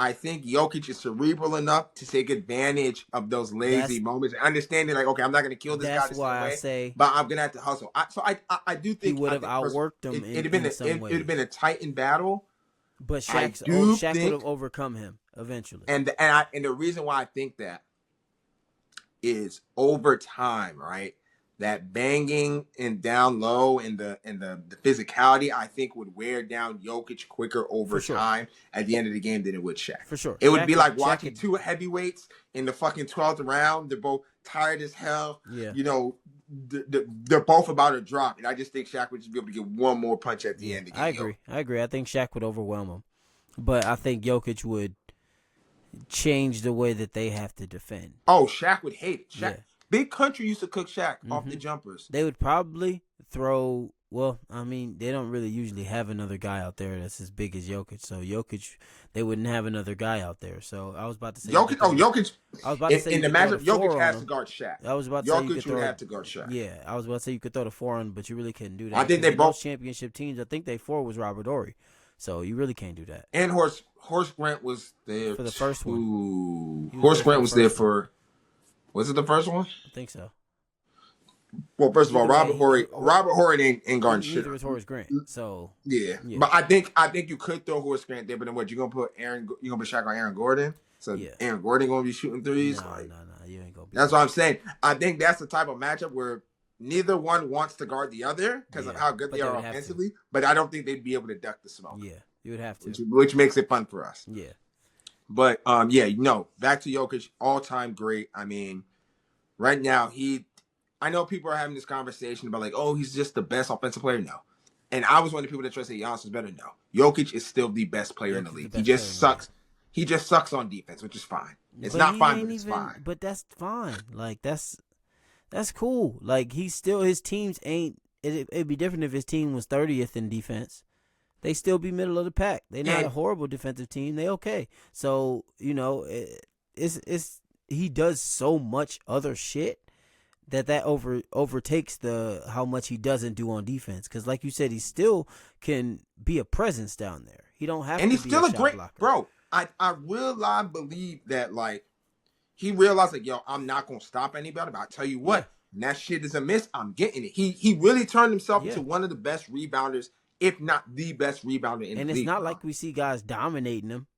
I think Jokic is cerebral enough to take advantage of those lazy moments, understanding like, okay, I'm not going to kill this guy. That's why I say, but I'm going to have to hustle. I do think he would have outworked him. It'd have been a tightened battle, but Shaq would have overcome him eventually. And the reason why I think that is over time, right? That banging and down low and the physicality, I think, would wear down Jokic quicker over time at the end of the game than it would Shaq. For sure. It would be like watching two heavyweights in the fucking 12th round. They're both tired as hell. Yeah. They're both about to drop. And I just think Shaq would just be able to get one more punch at the end. To get I agree. I think Shaq would overwhelm him. But I think Jokic would change the way that they have to defend. Oh, Shaq would hate it. Big Country used to cook Shaq off the jumpers. They would probably throw. Well, I mean, they don't really usually have another guy out there that's as big as Jokic. So Jokic, they wouldn't have another guy out there. So I was about to say Jokic. Jokic. I was about to say in the matchup, Jokic has to guard Shaq. I was about to say Jokic would have to guard Shaq. Yeah, I was about to say you could throw the 4 on, but you really couldn't do that. I think they both championship teams. I think they 4 was Robert Horry. So you really can't do that. And Horace Grant was there for the first one. Horace Grant was there for. Was it the first one? I think so. Well, first of all, Robert Horry ain't guarding shit. Neither was Horace Grant. So yeah. But I think you could throw Horace Grant there. But then what? You gonna put Shaq on Aaron Gordon? So Aaron Gordon gonna be shooting threes? No, you ain't gonna. That's what I'm saying. I think that's the type of matchup where neither one wants to guard the other because of how good they are offensively. But I don't think they'd be able to duck the smoke. Yeah, you would have to, which makes it fun for us. Yeah. But back to Jokic, all-time great. I mean, right now I know people are having this conversation about like, oh, he's just the best offensive player. No. And I was one of the people that try to say Giannis is better. No. Jokic is still the best player in the league. He just sucks. He just sucks on defense, which is fine. It's not fine, but it's fine. But that's fine. Like, that's cool. Like, his teams ain't, it'd be different if his team was 30th in defense. They still be middle of the pack. They're not a horrible defensive team. They okay. So, he does so much other shit that overtakes how much he doesn't do on defense. Because like you said, he still can be a presence down there. He don't have to be a shot blocker. And he's still a great bro. I really believe that like he realized like, yo, I'm not gonna stop anybody, but I tell you what, when that shit is a miss, I'm getting it. He really turned himself into one of the best rebounders, if not the best rebounder in the league. And it's not like we see guys dominating him.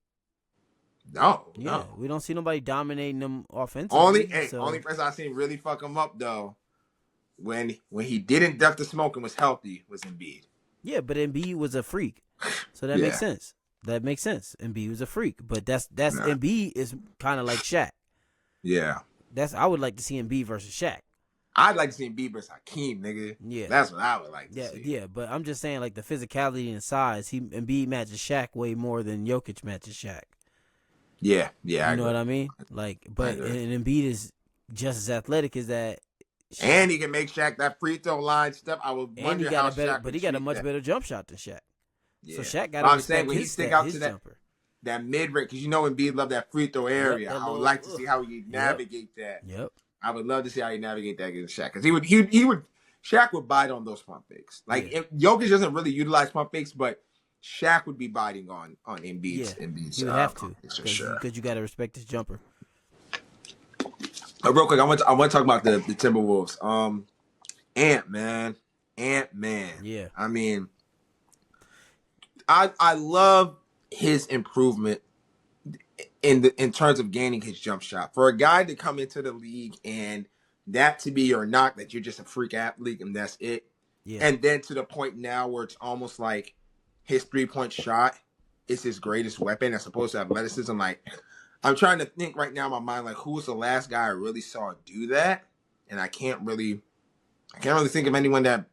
No. we don't see nobody dominating them offensively. Only person I seen really fuck him up though, when he didn't duck the smoke and was healthy, was Embiid. Yeah, but Embiid was a freak, so that makes sense. That makes sense. Embiid was a freak, but that's Embiid is kind of like Shaq. Yeah, I would like to see Embiid versus Shaq. I'd like to see Embiid versus Hakeem, nigga. Yeah, that's what I would like to see. Yeah, but I'm just saying, like, the physicality and size, Embiid matches Shaq way more than Jokic matches Shaq. Yeah, you know what I mean? Like, but and Embiid is just as athletic as that. Shaq. And he can make Shaq that free throw line step. I would wonder how Shaq. But he got a much better jump shot than Shaq. Yeah. So Shaq got to respect when he stick out to that mid range, because Embiid loved that free throw area. I would like to see how he navigate that. Yep. I would love to see how he navigate that against Shaq, because he would. Shaq would bite on those pump fakes. Like Jokic doesn't really utilize pump fakes, but Shaq would be biting on Embiid's. Yeah, you have to, sure, because you got to respect his jumper. Real quick, I want to talk about the Timberwolves. Ant Man. Yeah. I mean, I love his improvement in terms of gaining his jump shot. For a guy to come into the league and that to be your knock, that you're just a freak athlete and that's it. Yeah. And then to the point now where it's almost like his 3-point shot is his greatest weapon as opposed to athleticism. Like, I'm trying to think right now in my mind, like, who was the last guy I really saw do that? And I can't really think of anyone that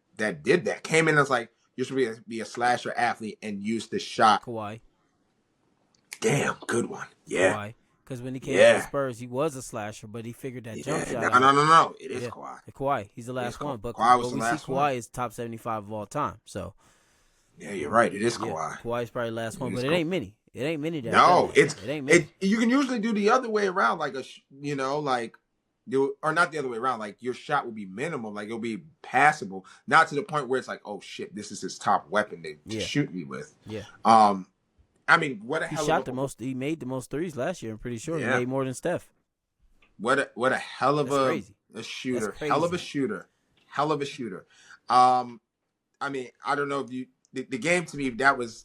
did that. Came in as like, you should be a slasher athlete and use the shot. Kawhi. Damn, good one. Yeah. Kawhi. Because when he came to the Spurs, he was a slasher, but he figured that jump shot out. No. It is Kawhi. Kawhi. He's the last one. But Kawhi is top 75 of all time. So. Yeah, you're right. It is Kawhi. Kawhi's probably the last one, but it ain't many. It ain't many. It ain't many. You can usually do the other way around, like or not the other way around. Like, your shot will be minimal, like it'll be passable, not to the point where it's like, oh shit, this is his top weapon to shoot me with. Yeah. I mean, what a hell of the most. He made the most threes last year. I'm pretty sure he made more than Steph. What a hell of a shooter. Hell of a shooter. I mean, I don't know if the game to me, that was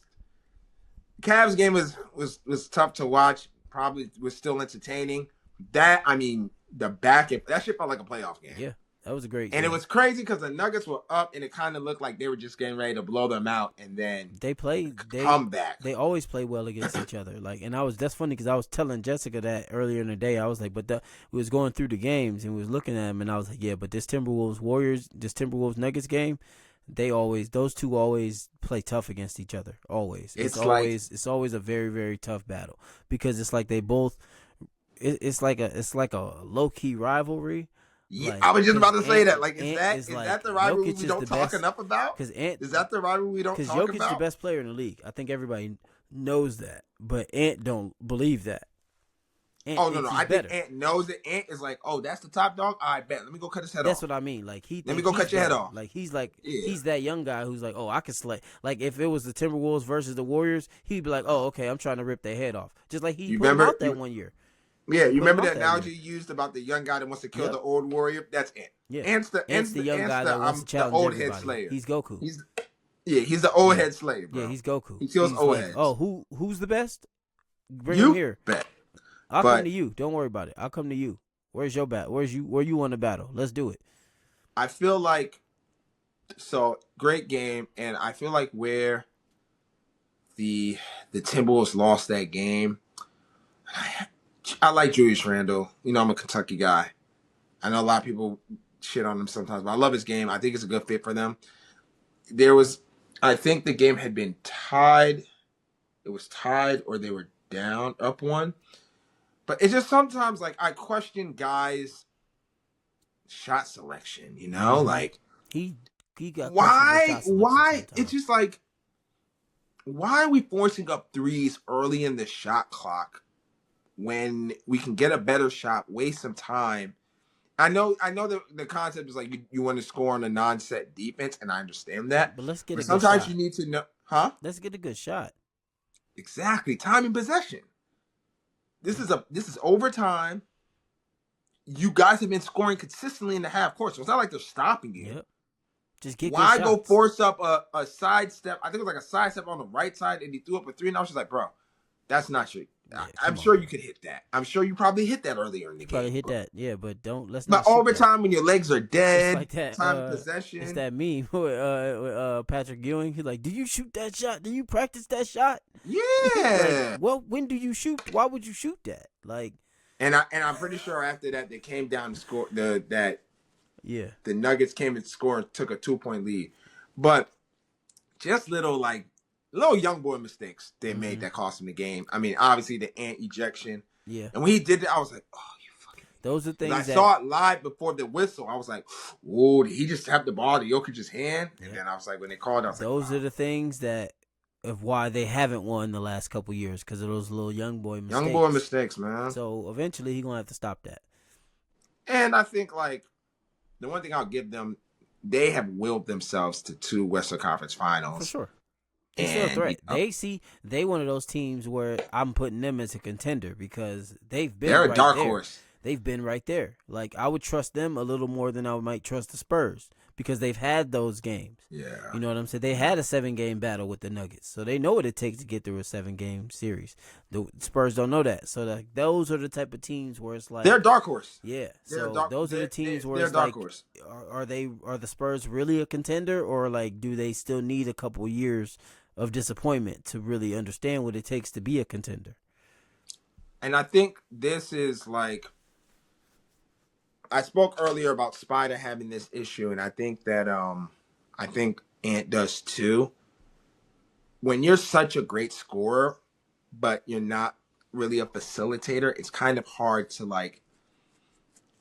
Cavs game was tough to watch. Probably was still entertaining. That, I mean, the back end, that shit felt like a playoff game. Yeah, that was a great game. And it was crazy because the Nuggets were up and it kind of looked like they were just getting ready to blow them out, and then they come back. They always play well against each other. Like, and that's funny because I was telling Jessica that earlier in the day. I was like, we was going through the games and we was looking at them, and I was like, yeah, but this Timberwolves Nuggets game, those two always play tough against each other. Always. It's always a very, very tough battle because it's like they both. It's like a low key rivalry. Yeah, like, I was just about to say that. Like, is that the rivalry we don't talk enough about? Is that the rivalry we don't talk about? Because Jokic's the best player in the league. I think everybody knows that, but Ant don't believe that. No. I think Ant knows it. Ant is like, oh, that's the top dog? I bet. Let me go cut his head off. That's what I mean. Like, let me go cut your head off. Like, he's that young guy who's like, oh, I can slay. Like, if it was the Timberwolves versus the Warriors, he'd be like, oh, okay, I'm trying to rip their head off. Just like he put him out that 1 year. Yeah, you remember that analogy you used about the young guy that wants to kill the old warrior? That's Ant. Yeah. Ant's the young guy that wants to challenge the old head slayer. He's Goku. He's the old head slayer, bro. Yeah, he's Goku. He kills old heads. Oh, who's the best? Bring him here. Bet. I'll come to you. Don't worry about it. I'll come to you. Where's your battle? Where you want the battle? Let's do it. I feel like great game, and I feel like where the Timberwolves lost that game. I like Julius Randle. I'm a Kentucky guy. I know a lot of people shit on him sometimes, but I love his game. I think it's a good fit for them. I think the game had been tied. It was tied or they were down, up one. But it's just sometimes, like, I question guys' shot selection, Like, he got why? It's just like, why are we forcing up threes early in the shot clock when we can get a better shot, waste some time? I know the concept is like you want to score on a non-set defense, and I understand that. But let's get. Sometimes you need to know, huh? Let's get a good shot. Exactly, time and possession. This is overtime. You guys have been scoring consistently in the half court, so it's not like they're stopping you. Yep. Just get. Why go force up a sidestep? I think it was like a sidestep on the right side, and he threw up a three. And I was just like, bro, that's not Yeah, I'm come on, sure bro. you could hit that. I'm sure you probably hit that earlier in the You probably game. hit that. Yeah, but let's But not shoot that. overtime when your legs are It's dead, like that. time of It's possession. that meme with Patrick Ewing. He's like, "Do you shoot that shot? Do you practice that shot?" Like, Yeah. well, when do you shoot? Why would you shoot that? Like, And I'm pretty sure after that they came down to score the yeah, Nuggets came and scored and took a 2-point lead. But just little young boy mistakes they made that cost him the game. I mean, obviously the ant ejection. yeah. And when he did it, I was like, oh, you fucking. Those are Because I things that saw it live before the whistle. I was like, oh, did he just tap the ball to Jokic's hand? And then I was like, when they called, I was those like, are the things that of why they haven't won the last couple years because of those little young boy mistakes. young boy mistakes, man. So eventually he's gonna have to stop that. And I think the one thing I'll give them, they have willed themselves to 2 Western Conference Finals. For sure. They're still a threat. They one of those teams where I'm putting them as a contender because they're a dark horse. They've been right there. Like, I would trust them a little more than I might trust the Spurs because they've had those games. Yeah. You know what I'm saying? They had a 7-game battle with the Nuggets, so they know what it takes to get through a 7-game series. The Spurs don't know that. So those are the type of teams where it's like they're a dark horse. Yeah. Those are the teams where they're it's dark like, horse. are the Spurs really a contender, or like do they still need a couple years of disappointment to really understand what it takes to be a contender? And I think this is I spoke earlier about Spider having this issue, and I think that I think Ant does too. When you're such a great scorer, but you're not really a facilitator, it's kind of hard to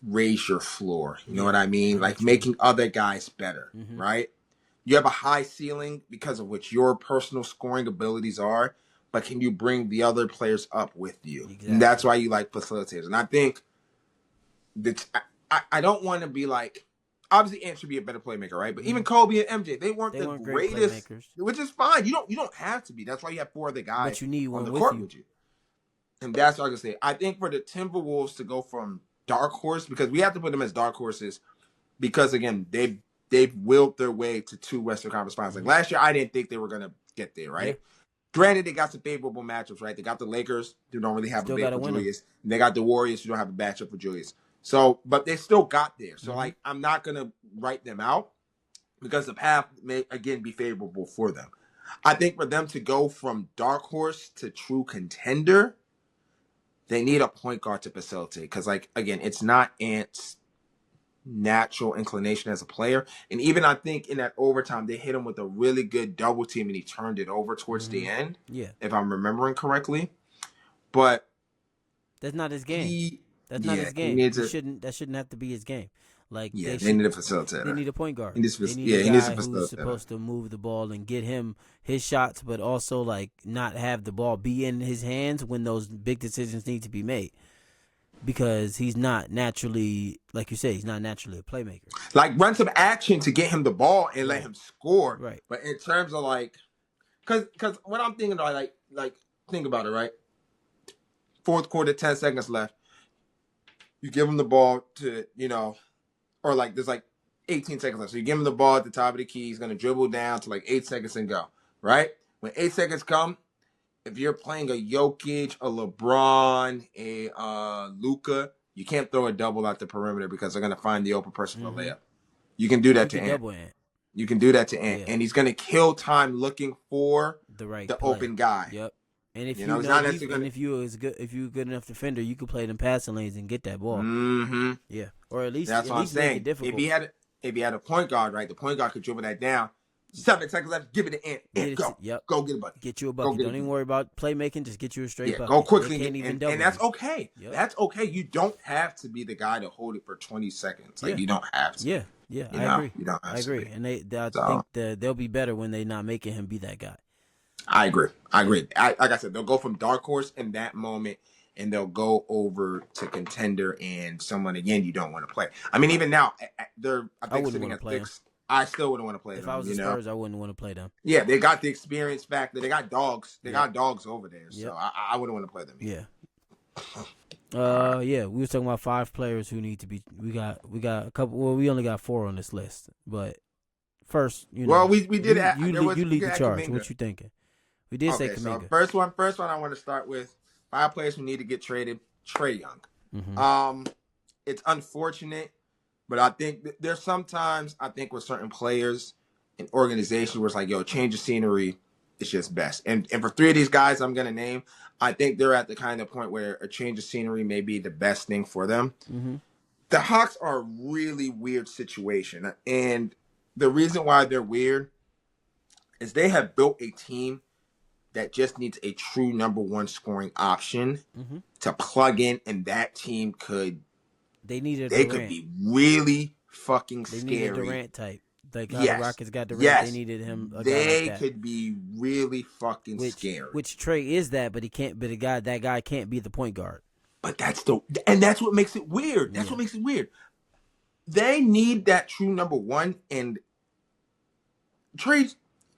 raise your floor. You know what I mean? Like making other guys better, right? You have a high ceiling because of what your personal scoring abilities are, but can you bring the other players up with you? Exactly. And that's why you like facilitators. And I think that I don't want to be obviously Ant should be a better playmaker, right? But even Kobe and MJ, they weren't the greatest, which is fine. You don't have to be. That's why you have 4 other guys but you need one on the with court you. with you. And that's what I was gonna say. I think for the Timberwolves to go from dark horse, because we have to put them as dark horses, because again, they've willed their way to 2 Western Conference Finals. Like last year, I didn't think they were gonna get there, right? Yeah. Granted, they got some favorable matchups, right? They got the Lakers, who don't really have a matchup for Julius. And they got the Warriors, who don't have a matchup for Julius. So, but they still got there. So, I'm not going to write them out because the path may, again, be favorable for them. I think for them to go from dark horse to true contender, they need a point guard to facilitate. Because, again, it's not Ant's natural inclination as a player. And even I think in that overtime, they hit him with a really good double team and he turned it over towards the end. Yeah. If I'm remembering correctly. But that's not his game. That's not his game. That shouldn't have to be his game. They need a facilitator. They need a point guard. He needs a guy who's supposed to move the ball and get him his shots, but also not have the ball be in his hands when those big decisions need to be made. Because he's not naturally, like you say, he's not naturally a playmaker. Run some action to get him the ball and let him score. Right. But in terms of because what I'm thinking about, think about it, right? 4th quarter, 10 seconds left. You give him the ball to, or there's 18 seconds left. So you give him the ball at the top of the key. He's going to dribble down to 8 seconds and go, right? When 8 seconds come, if you're playing a Jokic, a LeBron, a Luka, you can't throw a double out the perimeter because they're going to find the open person for a layup. You can do that to Ant. You can do that to Ant. Yeah. And he's going to kill time looking for the open guy. Yep. And if if you're a good enough defender, you could play them passing lanes and get that ball. Mm-hmm. Yeah, or at least that's what I'm saying. If he had a point guard, right, the point guard could dribble that down. 7 seconds left. Give it to Ant. Go. Yep. Go get a bucket. Get you a bucket. Don't even worry about playmaking. Just get you a straight bucket. Go quickly. And that's okay. Yep. That's okay. You don't have to be the guy to hold it for 20 seconds. You don't have to. Yeah. I agree. You don't have to. I agree. And I think they'll be better when they're not making him be that guy. I agree. Like I said, they'll go from dark horse in that moment, and they'll go over to contender and someone again you don't want to play. I mean, even now they're sitting at 6. I still wouldn't want to play them. If I was the Spurs, I wouldn't want to play them. Yeah, they got the experience factor. They got dogs. They got dogs over there. So I wouldn't want to play them either. Yeah. We were talking about 5 players who need to be. We got a couple. Well, we only got 4 on this list, but first, well, we did. You lead the charge. Kuminga. What you thinking? We did say Kuminga. So first one I want to start with 5 players who need to get traded. Trae Young. Mm-hmm. It's unfortunate, but I think there's sometimes I think with certain players and organizations where it's like, yo, change of scenery is just best. And for 3 of these guys I'm gonna name, I think they're at the kind of point where a change of scenery may be the best thing for them. Mm-hmm. The Hawks are a really weird situation, and the reason why they're weird is they have built a team that just needs a true number 1 scoring option to plug in, and that team could could be really fucking scary. They need a Durant type. Like how the Rockets got Durant, they needed him. A guy like that. Could be really fucking scary. Which Trae is that, but he can't. But that guy can't be the point guard. But that's what makes it weird. That's what makes it weird. They need that true number 1, and Trae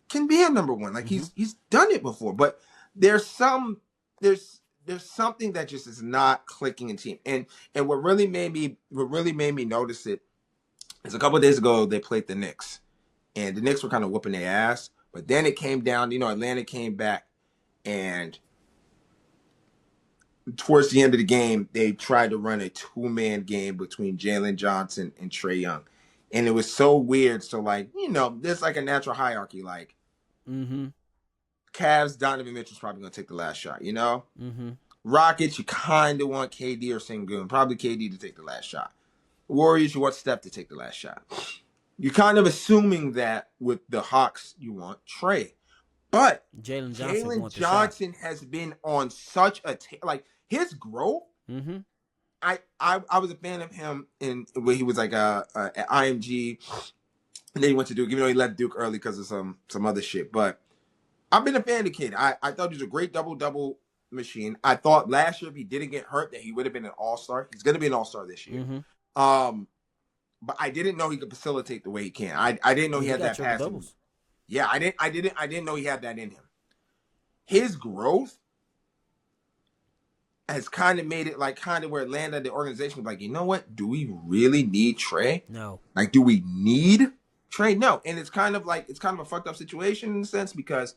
can be a number 1. Like he's done it before, but there's something that just is not clicking in team. And what really made me notice it is a couple of days ago they played the Knicks, and the Knicks were kind of whooping their ass. But then it came down, Atlanta came back, and towards the end of the game, they tried to run a 2-man game between Jalen Johnson and Trae Young. And it was so weird. So, there's like a natural hierarchy. Like, Cavs, Donovan Mitchell's probably going to take the last shot, Rockets, you kind of want KD or Sengun. Probably KD to take the last shot. Warriors, you want Steph to take the last shot. You're kind of assuming that with the Hawks, you want Trae. But Jalen Johnson has been on such a his growth. I was a fan of him when he was like at IMG, and then he went to Duke. Even though he left Duke early because of some other shit, but I've been a fan of the kid. I thought he was a great double machine. I thought last year if he didn't get hurt that he would have been an all-star. He's going to be an all-star this year. But I didn't know he could facilitate the way he can. I didn't know he had that passing. Yeah, I didn't know he had that in him. His growth has kind of made it where Atlanta, the organization, was like, you know what? Do we really need Trae? No. Like, do we need Trae? No. And it's kind of a fucked up situation in a sense because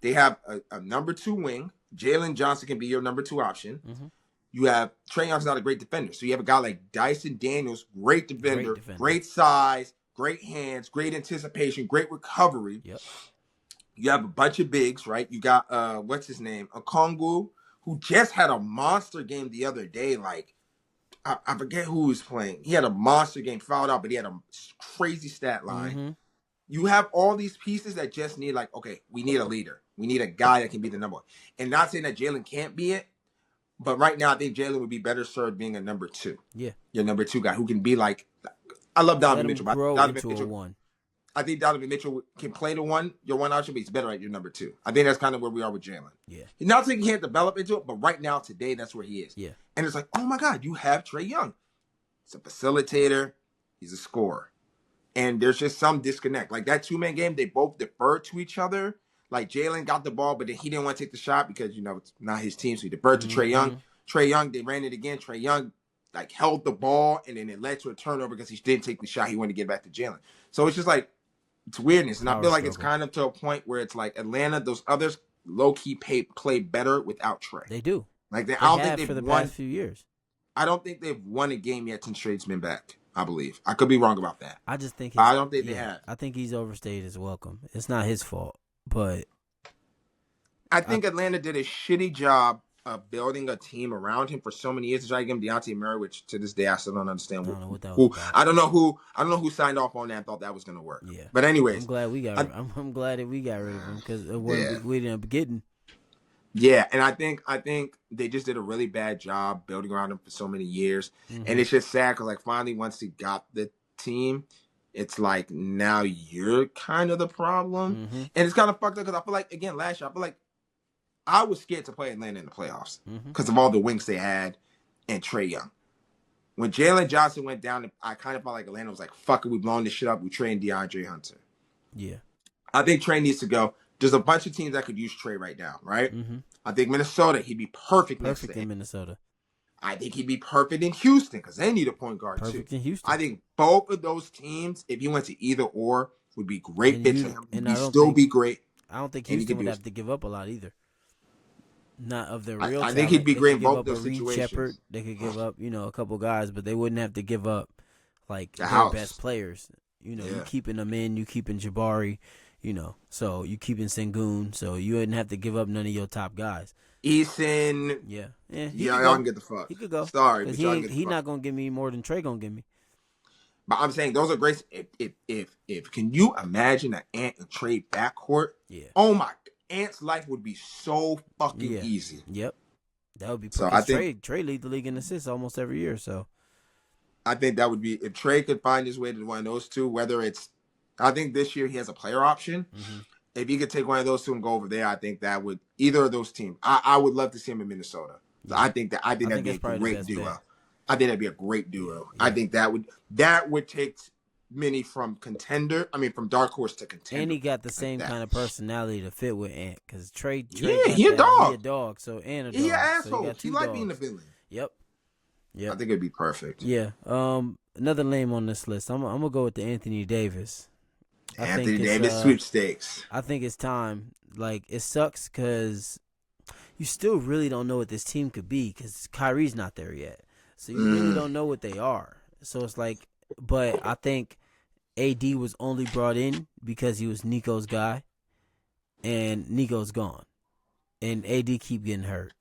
they have a number 2 wing. Jalen Johnson can be your number 2 option. You have Trae Young's not a great defender. So you have a guy like Dyson Daniels, great defender, great size, great hands, great anticipation, great recovery. Yep. You have a bunch of bigs, right? You got what's his name? Okongwu, who just had a monster game the other day. Like, I forget who was playing. He had a monster game, fouled out, but he had a crazy stat line. You have all these pieces that just need okay, we need a leader. We need a guy that can be the number 1. And not saying that Jalen can't be it, but right now I think Jalen would be better served being a number 2. Yeah. Your number 2 guy who can be I love Donovan Mitchell. Donovan Mitchell. 1. I think Donovan Mitchell can play your 1 option, but he's better at your number 2. I think that's kind of where we are with Jalen. Yeah. Not saying he can't develop into it, but right now, today, that's where he is. Yeah. And it's like, oh my God, you have Trae Young. He's a facilitator. He's a scorer. And there's just some disconnect. Like that 2-man game, they both deferred to each other. Like Jalen got the ball, but then he didn't want to take the shot because, it's not his team. So he deferred to Trae Young. Trae Young, they ran it again. Trae Young, held the ball, and then it led to a turnover because he didn't take the shot. He wanted to get back to Jalen. So it's just it's weirdness. And I feel like it's kind of to a point where it's like Atlanta, those others low-key play better without Trae. They do. I don't think they've for the won past few years. I don't think they've won a game yet since Trae's been back, I believe. I could be wrong about that. I just think I don't think they have. I think he's overstayed his welcome. It's not his fault, but I think Atlanta did a shitty job of building a team around him for so many years to try to give him Dejounte Murray, which to this day I still don't understand. I don't know who signed off on that and thought that was going to work. Yeah. But anyways, I'm glad that we got rid of him because of what we ended up getting. Yeah, and I think they just did a really bad job building around him for so many years, and it's just sad because finally once he got the team, it's now you're kind of the problem, and it's kind of fucked up because I feel like again last year I feel like I was scared to play Atlanta in the playoffs because of all the wings they had and Trae Young. When Jalen Johnson went down, I kind of felt like Atlanta was like, fuck it, we blowing this shit up. We trained DeAndre Hunter. Yeah. I think Trae needs to go. There's a bunch of teams that could use Trae right now, right? I think Minnesota, he'd be perfect in Minnesota. I think he'd be perfect in Houston because they need a point guard perfect too. In Houston. I think both of those teams, if he went to either or, would be great fits for him. He'd still be great. I don't think Houston would have to give up a lot either. not of their real I talent. think he'd be They great could in give both up a those Reed Shepard. situations. They could give up, a couple guys, but they wouldn't have to give up like The their best house. players. You Yeah. keeping them in, you keeping Jabari, so you keeping Sengun, so you wouldn't have to give up none of your top guys. Eason. Yeah, he Yeah, could y'all go. can get the fuck. He could go. Sorry, Because but y'all can get the he fuck. not going to give me more than Trey going to give me. But I'm saying those are great. If can you imagine an Ant and Trey backcourt? Yeah. Oh my, Ant's life would be so fucking easy. Yep. That would be so. because Trey lead the league in assists almost every year. So I think that would be if Trey could find his way to one of those two. Whether it's, I think this year he has a player option. Mm-hmm. If he could take one of those two and go over there, I think that would either of those teams. I would love to see him in Minnesota. So Yeah. I think that'd be a great duo. Bet. I think that'd be a great duo. Yeah. I think that would take many from dark horse to contender. And he got the same kind of personality to fit with Ant because Trey he a dog. He a dog. So Ant a dog. He an asshole. So he like being the villain. Yep. I think it'd be perfect. Yeah. Another name on this list. I'm gonna go with the Anthony Davis. Anthony Davis sweepstakes. I think it's time. Like, it sucks because you still really don't know what this team could be because Kyrie's not there yet. So you really don't know what they are. So it's like, but I think AD was only brought in because he was Nico's guy, and Nico's gone, and AD keep getting hurt,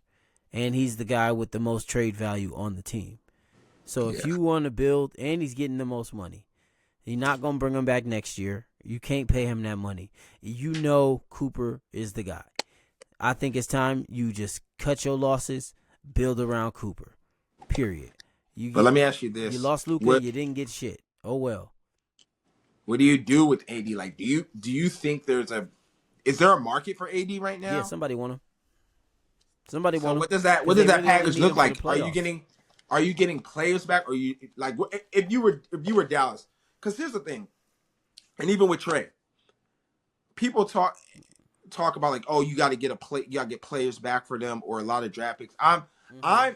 and he's the guy with the most trade value on the team. So if you want to build, and he's getting the most money, you're not gonna bring him back next year. You can't pay him that money. Cooper is the guy. I think it's time you just cut your losses, build around Cooper. Period. But let me ask you this: you lost Luka, you didn't get shit. Oh well. What do you do with AD? Like, do you think is there a market for AD right now? Yeah, somebody want him. Somebody want him. What does that package look like? Are you getting players back? Or you like if you were Dallas? Because here's the thing, and even with Trey, people talk about like, oh, you got to get players back for them or a lot of draft picks. I'm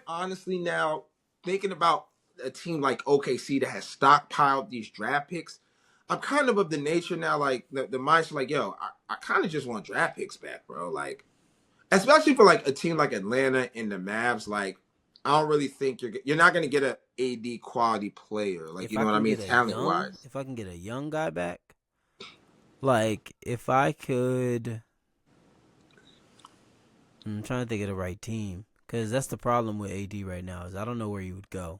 honestly now thinking about a team like OKC that has stockpiled these draft picks. I'm kind of the nature now, like the mindset, like, yo, I kind of just want draft picks back, bro. Like, especially for like a team like Atlanta and the Mavs, like, I don't really think you're not going to get a AD quality player, like, you know what I mean, talent wise. If I can get a young guy back, like if I could, I'm trying to think of the right team because that's the problem with AD right now is I don't know where you would go.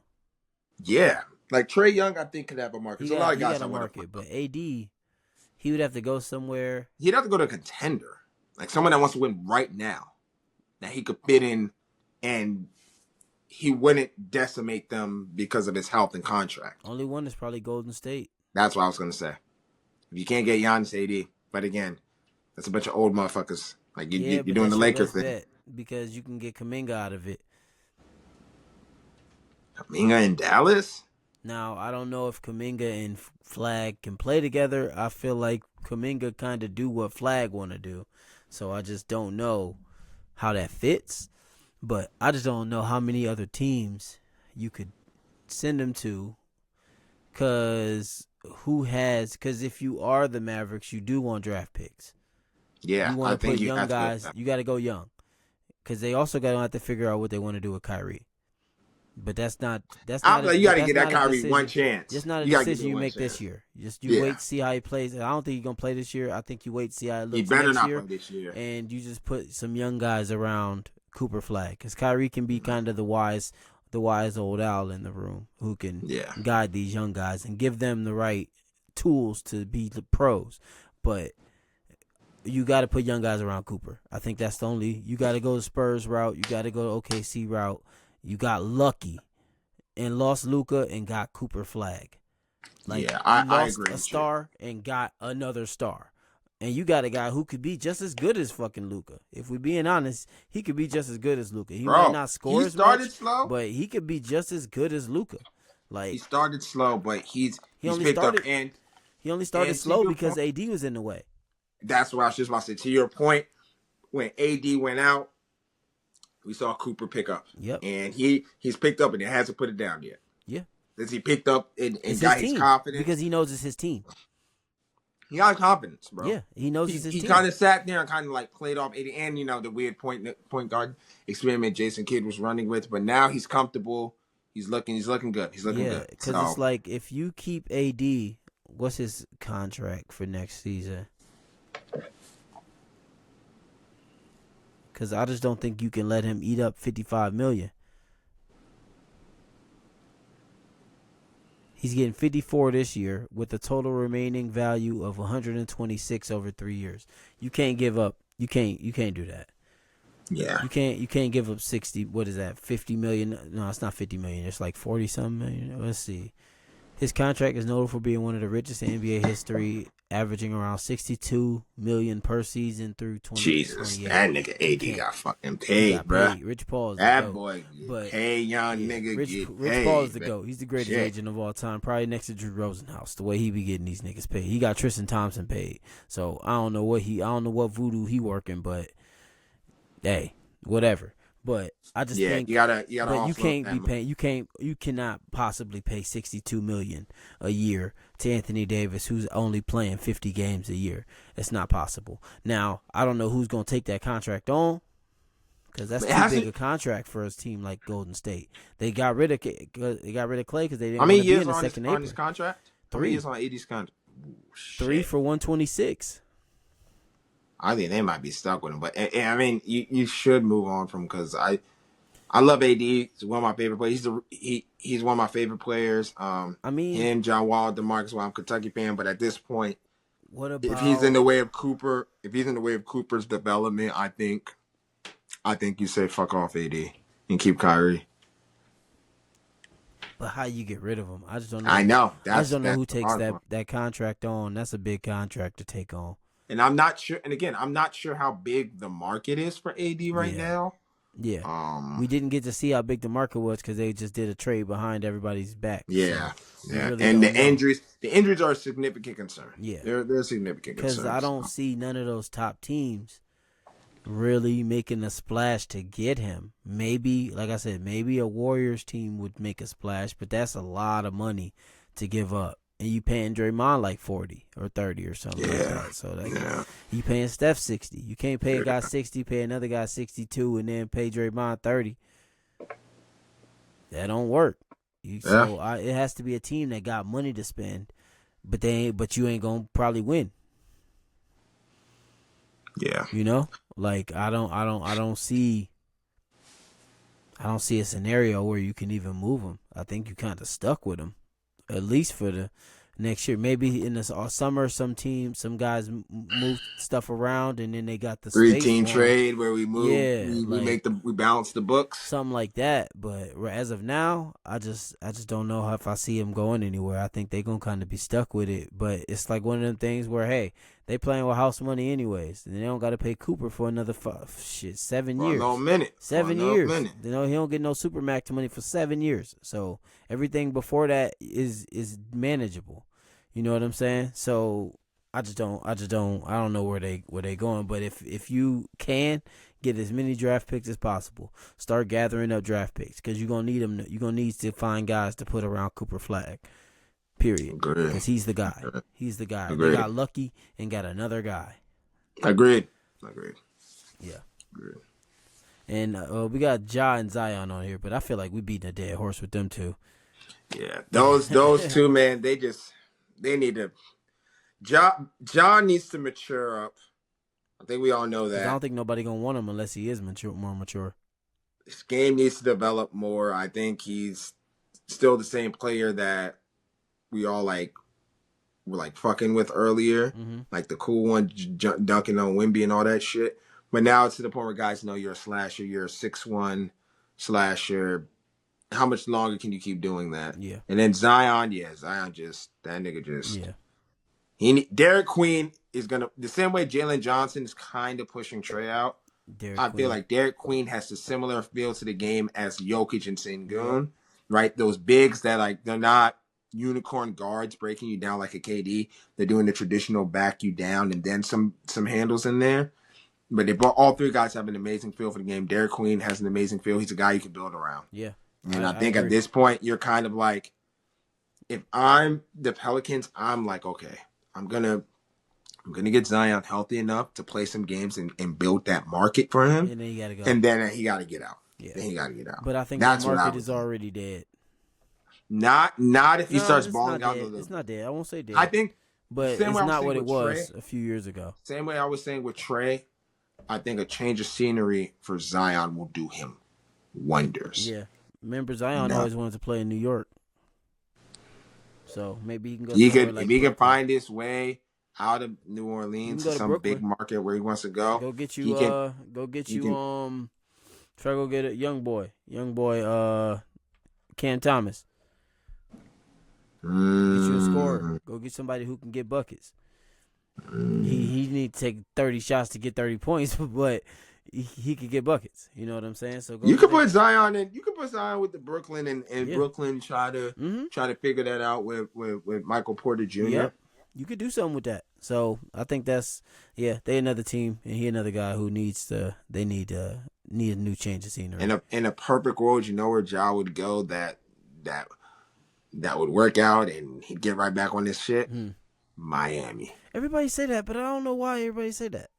Yeah. Like Trae Young, I think could have a market. There's a lot of guys got a market, but AD, he would have to go somewhere. He'd have to go to a contender, like someone that wants to win right now, that he could fit in, and he wouldn't decimate them because of his health and contract. Only one is probably Golden State. That's what I was gonna say. If you can't get Giannis, AD, but again, that's a bunch of old motherfuckers. Like you're doing the Lakers thing because you can get Kuminga out of it. Kuminga in Dallas. Now, I don't know if Kuminga and Flag can play together. I feel like Kuminga kind of do what Flag want to do. So I just don't know how that fits. But I just don't know how many other teams you could send him to. Because if you are the Mavericks, you do want draft picks. Yeah, you want to put young guys. You got to go young. Because they also got to have to figure out what they want to do with Kyrie. But that's not. I'm like, you got to give that Kyrie one chance. It's not a decision you make this year. You wait, see how he plays. I don't think he's gonna play this year. I think you wait, see how it looks. He better next not year, play this year. And you just put some young guys around Cooper Flag because Kyrie can be kind of the wise old owl in the room who can guide these young guys and give them the right tools to be the pros. But you got to put young guys around Cooper. I think that's the only. You got to go the Spurs route. You got to go to OKC route. You got lucky and lost Luka and got Cooper Flag. I agree. A star and got another star. And you got a guy who could be just as good as fucking Luka. If we're being honest, he could be just as good as Luka. He might not score as much, slow, but he could be just as good as Luka. Like he started slow, but he's picked up and he only started slow because AD was in the way. That's what I was just about to say. To your point, when AD went out, we saw Cooper pick up. Yep. And he's picked up and he hasn't put it down yet. Yeah. Has he picked up and got his confidence? Because he knows it's his team. He got confidence, bro. Yeah, he knows it's his he team. kind of sat there and kind of like played off 80, and the weird point guard experiment Jason Kidd was running with. But now he's comfortable. He's looking good. He's looking good. Because it's like if you keep AD, what's his contract for next season? Because I just don't think you can let him eat up $55 million. He's getting 54 this year with a total remaining value of 126 over 3 years. You can't give up. You can't do that. Yeah. You can't give up 60. What is that? 50 million? No, it's not 50 million. It's like 40 something million. Let's see. His contract is notable for being one of the richest in NBA history, averaging around 62 million per season through 2028. Jesus, that nigga AD got fucking paid, bro. Rich Paul is that the GOAT. boy But hey, young nigga, Rich Paul is the GOAT. He's the greatest agent of all time, probably next to Drew Rosenhaus. The way he be getting these niggas paid, he got Tristan Thompson paid. So I don't know what voodoo he working, but hey, whatever. But I just think you gotta. But you can't be paying. You cannot possibly pay $62 million a year to Anthony Davis, who's only playing 50 games a year. It's not possible. Now I don't know who's gonna take that contract on, because that's too big a contract for a team like Golden State. They got rid of Clay because they didn't want to be in the second on his contract. 3. How many years on AD's contract? 3 for 126. I think they might be stuck with him, but I mean, you should move on from, because I love AD. He's one of my favorite players. He's one of my favorite players. I mean, him, John Wall, DeMarcus. Well, I'm a Kentucky fan, but at this point, if he's in the way of Cooper's development, I think you say fuck off AD and keep Kyrie. But how you get rid of him? I just don't know. I know. I just don't know who takes that contract on. That's a big contract to take on. And I'm not sure. And again, I'm not sure how big the market is for AD right now. Yeah. We didn't get to see how big the market was because they just did a trade behind everybody's back. Yeah. So really, and the injuries are a significant concern. Yeah. They're a significant concern. Because I don't see none of those top teams really making a splash to get him. Maybe, like I said, maybe a Warriors team would make a splash, but that's a lot of money to give up. And you paying Draymond like 40 or 30 or something like that. So you paying Steph 60. You can't pay a guy 60, pay another guy 62, and then pay Draymond 30. That don't work. So it has to be a team that got money to spend, but you ain't gonna probably win. Yeah. You know, like I don't see a scenario where you can even move him. I think you kind of stuck with him. At least for the next year. Maybe in the summer, some guys move stuff around, and then they got the 3-team trade where we move. We balance the books, something like that. But as of now, I just don't know if I see them going anywhere. I think they're gonna kind of be stuck with it. But it's like one of them things where, hey, they playing with house money anyways, and they don't got to pay Cooper for another 7 years. No minute. 7 years. He don't get no Supermax money for 7 years. So everything before that is manageable. You know what I'm saying? So I don't know where they going. But if you can get as many draft picks as possible, start gathering up draft picks, because you're gonna need them. You're gonna need to find guys to put around Cooper Flag. Period. Because he's the guy. He's the guy. Agreed. They got lucky and got another guy. Agreed. Yeah. Agreed. And we got Ja and Zion on here, but I feel like we beating a dead horse with them two. Yeah, those two, man, they need to. Ja needs to mature up. I think we all know that. I don't think nobody gonna want him unless he is more mature. His game needs to develop more. I think he's still the same player that we all were fucking with earlier, like the cool one dunking on Wemby and all that shit. But now it's to the point where guys know you're a slasher, you're a 6'1" slasher. How much longer can you keep doing that? Yeah. And then Zion just that nigga just. Yeah. Derek Queen is gonna the same way Jalen Johnson is kind of pushing Trey out. I feel like Derek Queen has a similar feel to the game as Jokic and Sengun, right? Those bigs that they're not unicorn guards breaking you down like a KD. They're doing the traditional back you down and then some handles in there. But all three guys have an amazing feel for the game. Derek Queen has an amazing feel. He's a guy you can build around. Yeah. And I think at this point, you're kind of like, if I'm the Pelicans, I'm like, okay, I'm going to I'm gonna get Zion healthy enough to play some games and build that market for him. And then he got to go. And then he got to get out. Yeah. Then he got to get out. But I think that's that market what I would is do. already dead. Not if he starts balling out. It's not dead. I won't say dead. I think, but it's not what it was a few years ago. Same way I was saying with Trey, I think a change of scenery for Zion will do him wonders. Yeah. Remember, Zion always wanted to play in New York. So maybe he can go if he Brooklyn. can find his way out of New Orleans to some big market where he wants to go. Go get you try to go get a young boy, Cam Thomas. Get you a scorer. Go get somebody who can get buckets. He need to take 30 shots to get 30 points, but he could get buckets. You know what I'm saying? So you could put Zion in. You could put Zion with the Brooklyn and Brooklyn try to figure that out with Michael Porter Jr. Yep. You could do something with that. So I think they another team and he another guy who need a new change of scenery. In a perfect world, you know where Ja would go that would work out and he'd get right back on this shit. Miami. Everybody say that, but I don't know why everybody say that.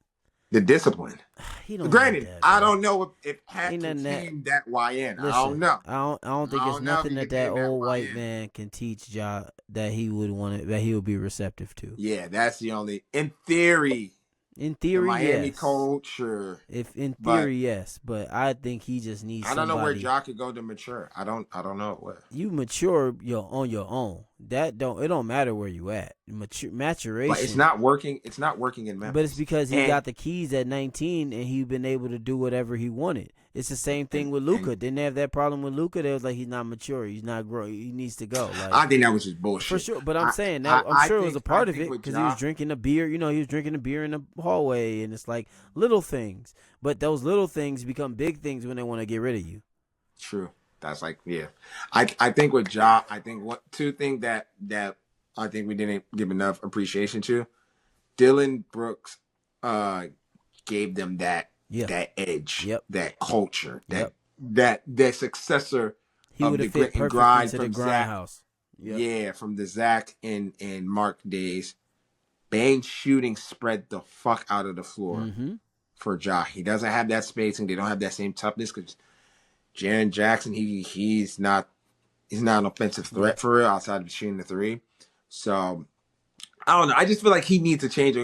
The discipline. Granted, I don't know if Hat can team that YN. Listen, I don't know. I don't think it's nothing that old white man can teach Ja that he would be receptive to. Yeah, that's the only. In theory, Miami yes. culture. Yes, but I think he just needs. I don't know where Ja could go to mature. I don't know what. You mature on your own. It don't matter where you at. Maturation. But it's not working. It's not working in Memphis. But it's because he got the keys at 19 and he been able to do whatever he wanted. It's the same thing with Luka. Didn't they have that problem with Luka? They was like, he's not mature. He's not growing. He needs to go. Like, I think that was just bullshit. For sure. But I'm saying that I'm sure it was a part of it because he was drinking a beer. You know, he was drinking a beer in the hallway, and it's like little things. But those little things become big things when they want to get rid of you. True. That's like, yeah. I think with Ja, two things that I think we didn't give enough appreciation to. Dylan Brooks gave them that edge, that culture, that successor of the grit and grind from Zach. Yeah, from the Zach and Mark days. Bang shooting spread the fuck out of the floor for Ja. He doesn't have that spacing. They don't have that same toughness because Jaren Jackson, he's not an offensive threat for real outside of shooting the three. So I don't know. I just feel like he needs a change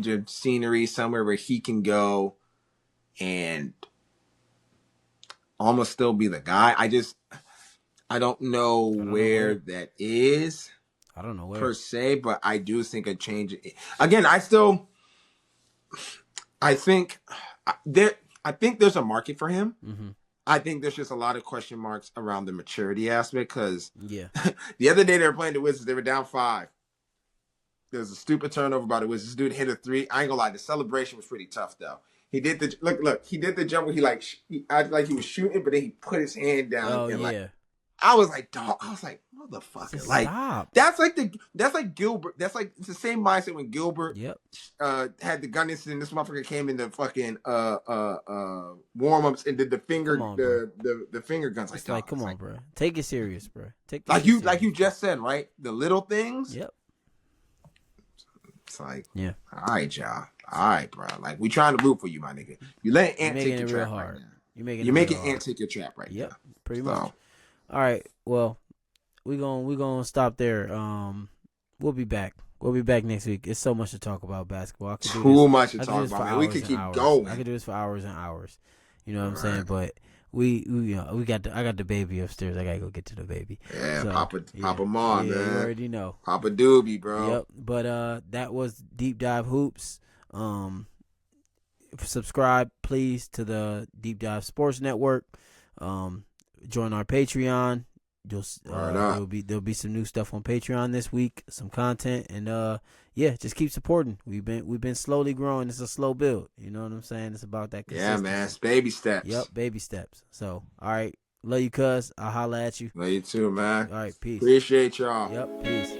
of scenery somewhere where he can go and almost still be the guy. I don't know where that is. I don't know where per se, but I do think a change. Again, I think there's a market for him. I think there's just a lot of question marks around the maturity aspect because the other day they were playing the Wizards. They were down 5. There was a stupid turnover by the Wizards. This dude hit a 3. I ain't gonna lie, the celebration was pretty tough though. He did the look. He did the jump where he acted like he was shooting, but then he put his hand down. I was like, dog. I was like, motherfucker. Like that's like Gilbert. That's like it's the same mindset when Gilbert had the gun incident. This motherfucker came in the fucking warm ups and did the finger the finger guns. Like come on, bro. Take it serious, bro. Like you just said, right? The little things. Yep. It's like, all right, y'all. All right, bro. Like we trying to root for you, my nigga. You let Ant take your trap right now. You're making Ant take your trap right now. Yep, pretty much. All right. Well, we gonna stop there. We'll be back. We'll be back next week. It's so much to talk about basketball. Too much to talk about. Man. We could keep going. I could do this for hours and hours. You know what I'm saying? But I got the baby upstairs. I gotta go get to the baby. Yeah, so, Papa Mom, man. You already know. Papa Duby, bro. Yep. But that was Deep Dive Hoops. Subscribe, please, to the Deep Dive Sports Network. Join our Patreon. There'll be some new stuff on Patreon this week, some content, and just keep supporting. We've been slowly growing. It's a slow build. You know what I'm saying? It's about that consistency. Yeah, man. It's baby steps. Yep, baby steps. So, all right. Love you, cuz. I'll holla at you. Love you too, man. All right, peace. Appreciate y'all. Yep, peace.